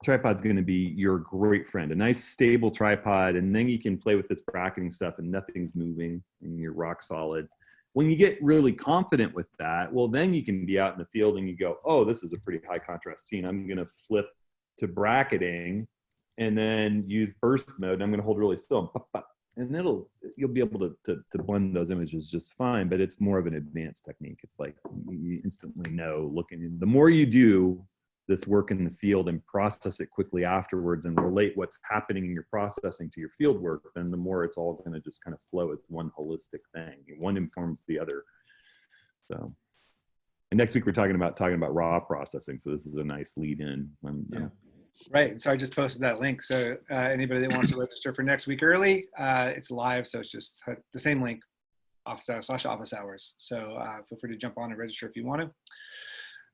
Tripod's going to be your great friend, a nice stable tripod, and then you can play with this bracketing stuff and nothing's moving and you're rock solid. When you get really confident with that, well, then you can be out in the field and you go, oh, this is a pretty high contrast scene. I'm going to flip to bracketing and then use burst mode. And I'm going to hold really still, and you'll be able to blend those images just fine. But it's more of an advanced technique. It's like you instantly know, the more you do this work in the field and process it quickly afterwards and relate what's happening in your processing to your field work, then the more it's all going to just kind of flow as one holistic thing. One informs the other. So, and next week we're talking about raw processing. So this is a nice lead in. Right. So I just posted that link. So anybody that wants to register for next week early, it's live. So it's just the same link. office hours. So feel free to jump on and register if you want to.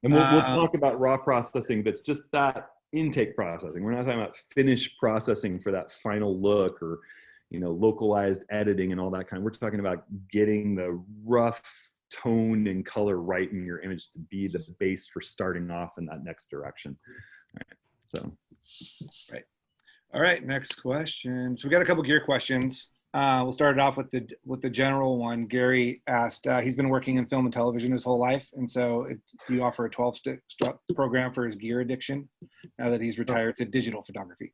And we'll talk about raw processing. That's just that intake processing. We're not talking about finished processing for that final look or, localized editing and all that kind. We're talking about getting the rough tone and color right in your image to be the base for starting off in that next direction. Right. All right, next question. So we got a couple gear questions. We'll start it off with the general one. Gary asked, he's been working in film and television his whole life, and so do you offer a 12-step program for his gear addiction now that he's retired to digital photography?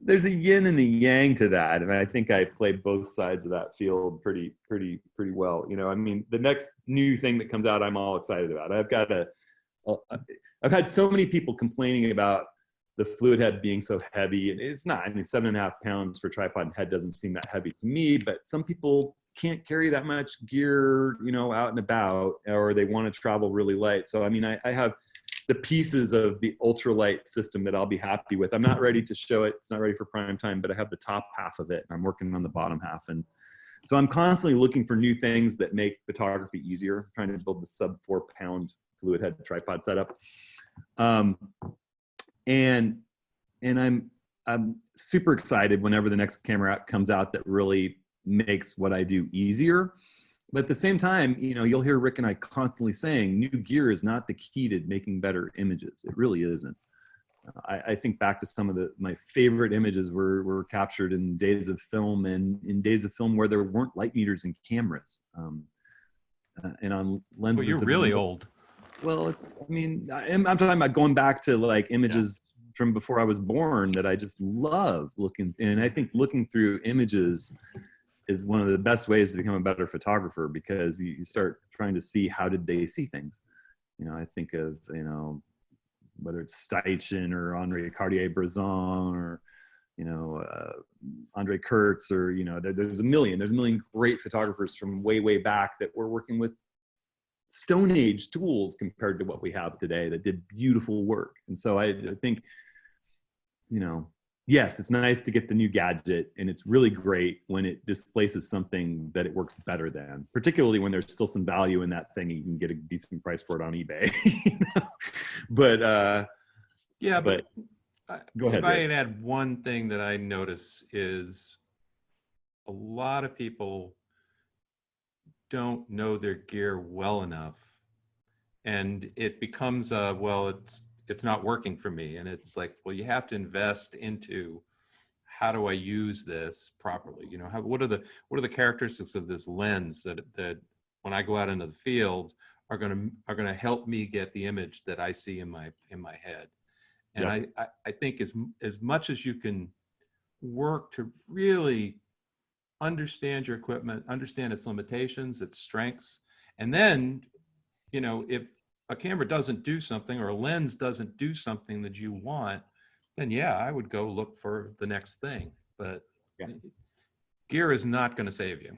There's a yin and a yang to that, and I think I play both sides of that field pretty well. The next new thing that comes out, I'm all excited about. I've had so many people complaining about the fluid head being so heavy, and it's not. 7.5 pounds for tripod and head doesn't seem that heavy to me, but some people can't carry that much gear, out and about, or they want to travel really light. So, I have the pieces of the ultralight system that I'll be happy with. I'm not ready to show it. It's not ready for prime time, but I have the top half of it, and I'm working on the bottom half. And so I'm constantly looking for new things that make photography easier. I'm trying to build the sub 4 pound fluid head tripod setup. And I'm super excited whenever the next camera comes out that really makes what I do easier. But at the same time, you'll hear Rick and I constantly saying new gear is not the key to making better images. It really isn't. I think back to some of my favorite images were captured in days of film, and in days of film where there weren't light meters and cameras, and on lenses. Well, you're really old. Well, I'm talking about going back to like images from before I was born that I just love looking. And I think looking through images is one of the best ways to become a better photographer, because you start trying to see how did they see things. I think of, whether it's Steichen or Andre Cartier-Bresson or, Andre Kurtz, or, there's a million great photographers from way back that were working with Stone Age tools compared to what we have today that did beautiful work. And so I think, yes, it's nice to get the new gadget, and it's really great when it displaces something that it works better than, particularly when there's still some value in that thing and you can get a decent price for it on eBay. But go ahead. If I can add one thing that I notice is a lot of people don't know their gear well enough, and it becomes it's not working for me. And it's like, well, you have to invest into, how do I use this properly? What are the characteristics of this lens that when I go out into the field are going to help me get the image that I see in my head. And I think as much as you can work to really understand your equipment, understand its limitations, its strengths, and then, if a camera doesn't do something or a lens doesn't do something that you want, then I would go look for the next thing. But gear is not going to save you.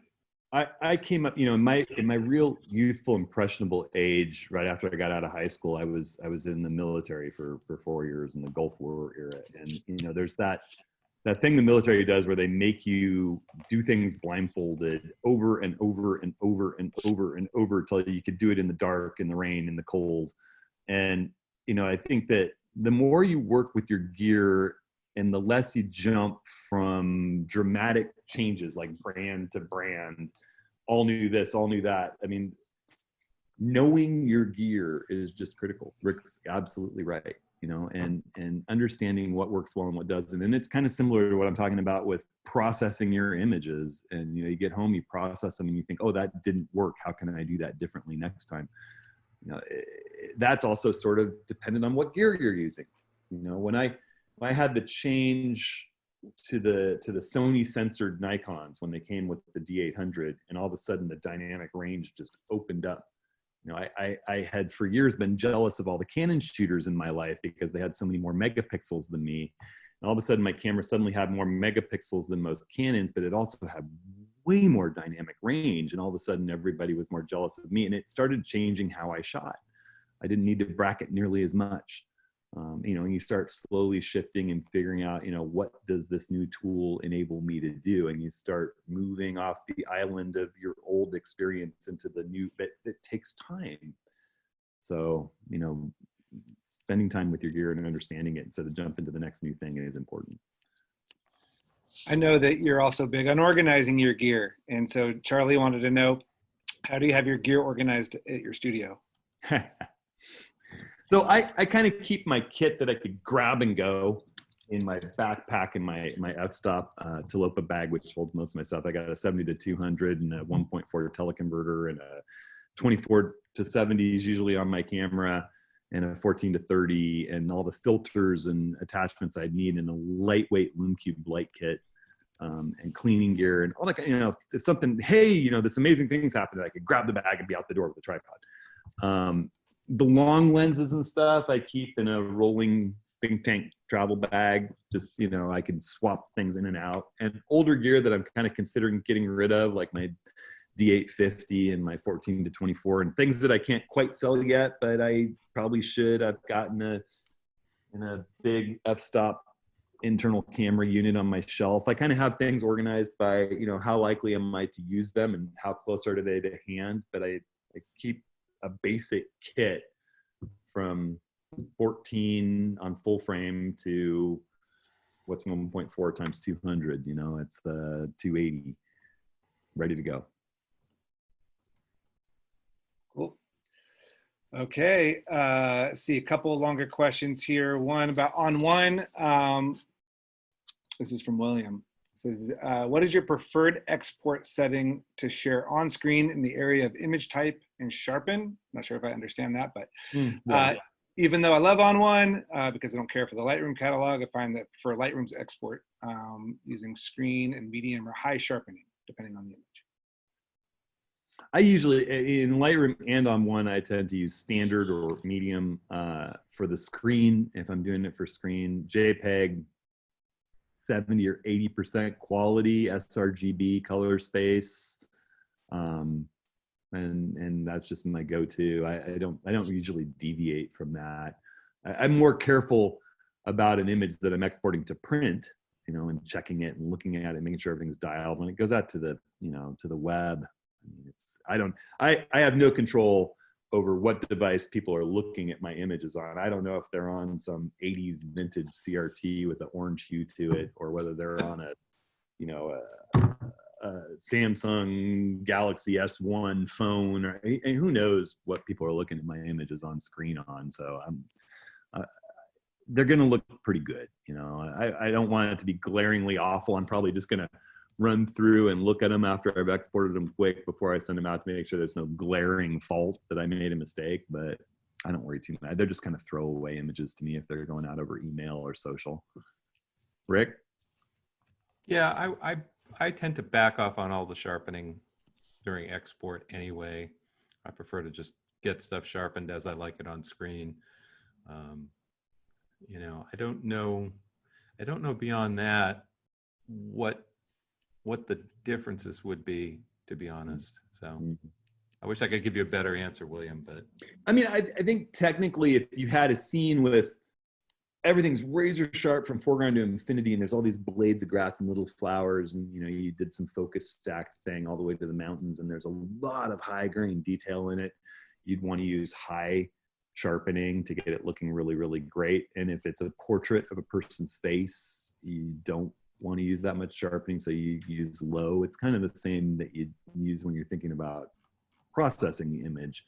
I came up, in my real youthful, impressionable age, right after I got out of high school, I was in the military for 4 years in the Gulf War era. And, there's that thing the military does where they make you do things blindfolded over and over and over and over and over till you could do it in the dark, in the rain, in the cold. And, I think that the more you work with your gear and the less you jump from dramatic changes like brand to brand, all new this, all new that. Knowing your gear is just critical. Rick's absolutely right. And understanding what works well and what doesn't. And it's kind of similar to what I'm talking about with processing your images. And, you get home, you process them and you think, oh, that didn't work. How can I do that differently next time? That's also sort of dependent on what gear you're using. When I had the change to the Sony censored Nikons when they came with the D800, and all of a sudden the dynamic range just opened up. I had for years been jealous of all the Canon shooters in my life because they had so many more megapixels than me. And all of a sudden my camera suddenly had more megapixels than most Canons, but it also had way more dynamic range. And all of a sudden everybody was more jealous of me, and it started changing how I shot. I didn't need to bracket nearly as much. And you start slowly shifting and figuring out, what does this new tool enable me to do? And you start moving off the island of your old experience into the new, but it takes time. So, spending time with your gear and understanding it instead of jumping to the next new thing is important. I know that you're also big on organizing your gear. And so Charlie wanted to know, how do you have your gear organized at your studio? So I kind of keep my kit that I could grab and go in my backpack and my f-stop Talopa bag, which holds most of my stuff. I got a 70 to 200 and a 1.4 teleconverter and a 24 to 70s usually on my camera, and a 14 to 30, and all the filters and attachments I'd need, in a lightweight Lume Cube light kit, and cleaning gear and all that. If something, hey, this amazing thing's happened, I could grab the bag and be out the door with a tripod. The long lenses and stuff I keep in a rolling think tank travel bag. Just, I can swap things in and out. And older gear that I'm kind of considering getting rid of, like my D850 and my 14 to 24, and things that I can't quite sell yet, but I probably should. I've gotten in a big f-stop internal camera unit on my shelf. I kind of have things organized by, how likely am I to use them and how close are they to hand. But I keep a basic kit from 14 on full frame to what's 1.4 times 200, it's 280 ready to go. Cool. Okay. See a couple longer questions here. One about On1. This is from William. It says, what is your preferred export setting to share on screen in the area of image type and sharpen? Not sure if I understand that, but even though I love On1, because I don't care for the Lightroom catalog, I find that for Lightroom's export, using screen and medium or high sharpening, depending on the image. I usually, in Lightroom and On1, I tend to use standard or medium for the screen. If I'm doing it for screen, JPEG, 70 or 80% quality, sRGB color space, and that's just my go-to. I don't usually deviate from that. I'm more careful about an image that I'm exporting to print, and checking it and looking at it, making sure everything's dialed. When it goes out to the to the web, I have no control over what device people are looking at my images on. I don't know if they're on some 80s vintage CRT with an orange hue to it, or whether they're on a Samsung Galaxy S1 phone, and who knows what people are looking at my images on screen on. So they're going to look pretty good. I don't want it to be glaringly awful. I'm probably just going to run through and look at them after I've exported them quick before I send them out to make sure there's no glaring fault that I made a mistake. But I don't worry too much. They're just kind of throwaway images to me if they're going out over email or social. Rick? Yeah, I tend to back off on all the sharpening during export anyway. I prefer to just get stuff sharpened as I like it on screen. I don't know beyond that what the differences would be, to be honest. So I wish I could give you a better answer, William, but. I mean, I think technically if you had a scene with everything's razor sharp from foreground to infinity, and there's all these blades of grass and little flowers, and you did some focus stacked thing all the way to the mountains, and there's a lot of high grain detail in it, you'd want to use high sharpening to get it looking really, really great. And if it's a portrait of a person's face, you don't want to use that much sharpening, so you use low. It's kind of the same that you use when you're thinking about processing the image.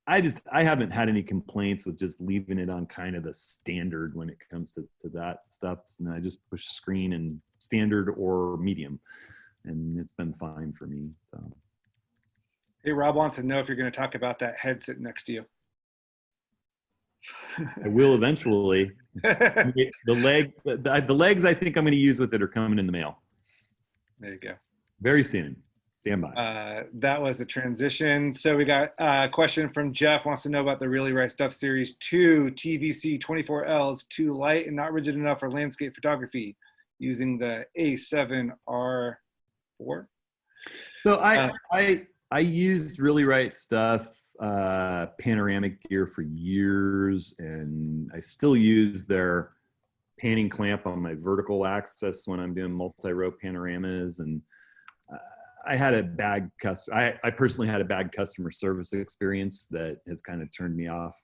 I haven't had any complaints with just leaving it on kind of the standard when it comes to that stuff. And I just push screen and standard or medium, and it's been fine for me. So, hey, Rob wants to know if you're going to talk about that head sitting next to you. I will eventually. The legs I think I'm going to use with it are coming in the mail. There you go. Very soon. Stand by. That was a transition. So we got a question from Jeff, wants to know about the Really Right Stuff Series 2 TVC 24Ls, too light and not rigid enough for landscape photography, using the A7R4. So I used Really Right Stuff panoramic gear for years, and I still use their panning clamp on my vertical axis when I'm doing multi-rope panoramas. And I had a bad I personally had a bad customer service experience that has kind of turned me off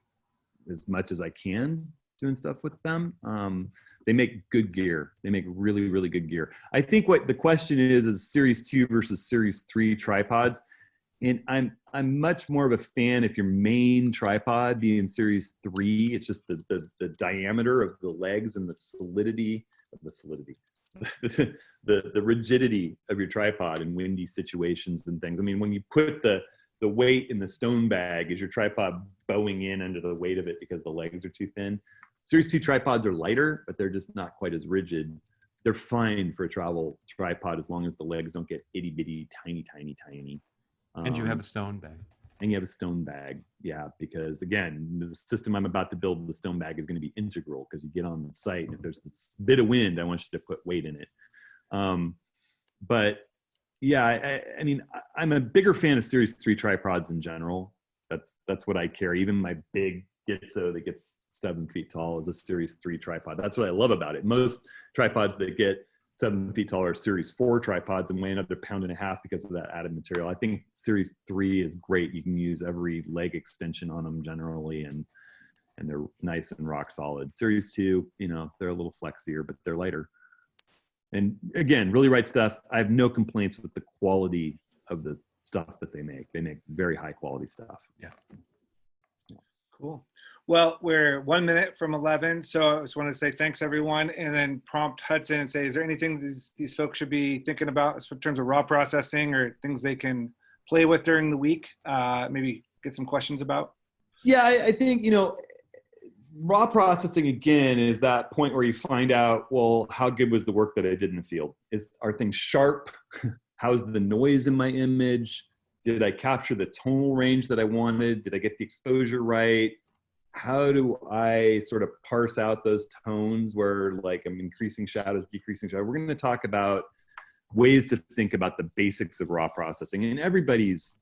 as much as I can doing stuff with them. They make good gear. They make really, really good gear. I think what the question is Series 2 versus Series 3 tripods. And I'm much more of a fan if your main tripod being Series 3, it's just the diameter of the legs and the solidity, the rigidity of your tripod in windy situations and things. I mean, when you put the weight in the stone bag, is your tripod bowing in under the weight of it because the legs are too thin? Series 2 tripods are lighter, but they're just not quite as rigid. They're fine for a travel tripod as long as the legs don't get itty bitty, tiny. And you have a stone bag. And you have a stone bag, yeah, because again, the system I'm about to build, the stone bag is going to be integral because you get on the site and if there's this bit of wind, I want you to put weight in it. But yeah, I mean, I'm a bigger fan of Series 3 tripods in general. That's what I carry. Even my big Gitzo that gets 7 feet tall is a Series 3 tripod. That's what I love about it. Most tripods that get 7 feet taller are Series 4 tripods and weigh another 1.5 pounds because of that added material. I think Series 3 is great. You can use every leg extension on them generally, and they're nice and rock solid. Series 2, you know, they're a little flexier, but they're lighter. And again, really right stuff. I have no complaints with the quality of the stuff that they make. They make very high quality stuff. Yeah. Cool. Well, we're 1 minute from 11, so I just want to say thanks, everyone, and then prompt Hudson and say, is there anything these folks should be thinking about in terms of raw processing or things they can play with during the week? Maybe get some questions about? Yeah, I think, you know, raw processing, again, is that point where you find out, well, how good was the work that I did in the field? Are things sharp? How's the noise in my image? Did I capture the tonal range that I wanted? Did I get the exposure right? How do I sort of parse out those tones where like I'm increasing shadows, decreasing shadows? We're going to talk about ways to think about the basics of raw processing, and everybody's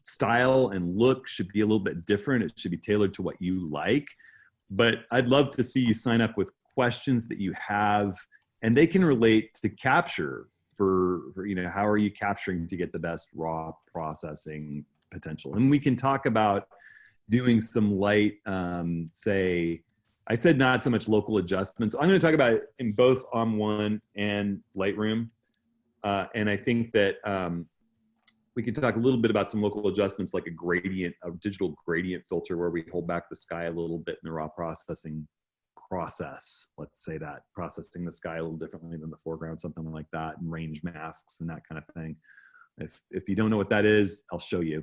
style and look should be a little bit different. It should be tailored to what you like, but I'd love to see you sign up with questions that you have, and they can relate to capture for you know, how are you capturing to get the best raw processing potential? And we can talk about doing some light, say, I said not so much local adjustments. I'm going to talk about it in both OM1 and Lightroom. And I think that we could talk a little bit about some local adjustments like a digital gradient filter where we hold back the sky a little bit in the raw processing process. Let's say that, processing the sky a little differently than the foreground, something like that, and range masks and that kind of thing. If you don't know what that is, I'll show you.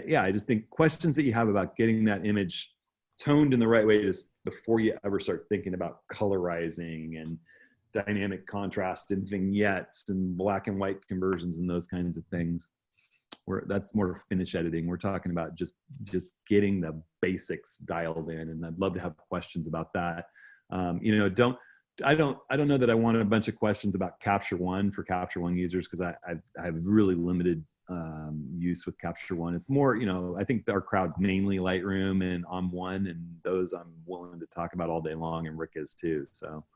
Yeah, I just think questions that you have about getting that image toned in the right way just before you ever start thinking about colorizing and dynamic contrast and vignettes and black and white conversions and those kinds of things. That's more finish editing. We're talking about just getting the basics dialed in, and I'd love to have questions about that. You know, I don't know that I want a bunch of questions about Capture One for Capture One users, because I have really limited use with Capture One. It's more, you know, I think our crowd's mainly Lightroom and OM1, and those I'm willing to talk about all day long, and Rick is too. So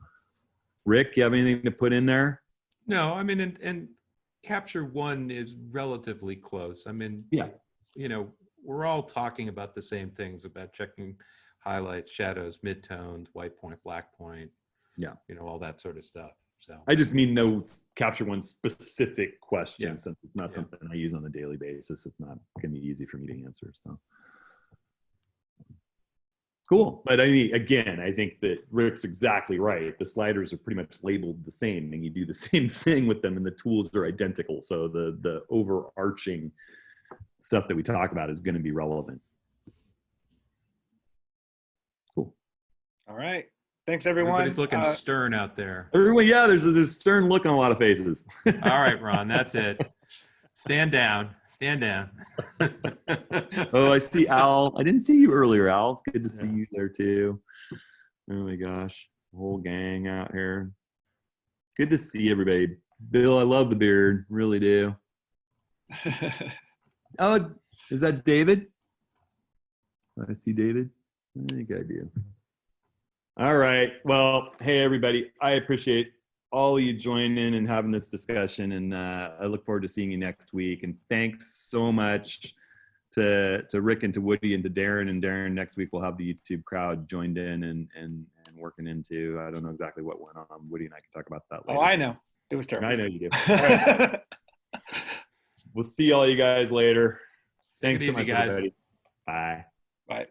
Rick, you have anything to put in there? No, I mean, and Capture One is relatively close. I mean, yeah, you know, we're all talking about the same things, about checking highlights, shadows, midtones, white point, black point, yeah, you know, all that sort of stuff. So I just mean no Capture One specific questions, Yeah. since it's not something I use on a daily basis. It's not going to be easy for me to answer. So cool. But I mean, again, I think that Rick's exactly right. The sliders are pretty much labeled the same, and you do the same thing with them, and the tools are identical. So the overarching stuff that we talk about is going to be relevant. Cool. All right. Thanks, everyone. Everybody's looking stern out there. Everyone, yeah, there's a stern look on a lot of faces. All right, Ron, that's it. Stand down. Stand down. Oh, I see Al. I didn't see you earlier, Al. It's good to see you there too. Oh my gosh, whole gang out here. Good to see everybody. Bill, I love the beard, really do. Oh, Is that David? I see David. I think I do. All right. Well, hey, everybody. I appreciate all of you joining in and having this discussion. And I look forward to seeing you next week. And thanks so much to Rick and to Woody and to Darren. And Darren, next week we'll have the YouTube crowd joined in and working into, I don't know exactly what went on. Woody and I can talk about that later. Oh, I know. It was terrible. I know you do. All right. We'll see all you guys later. Thanks so much, guys. everybody. Bye. Bye.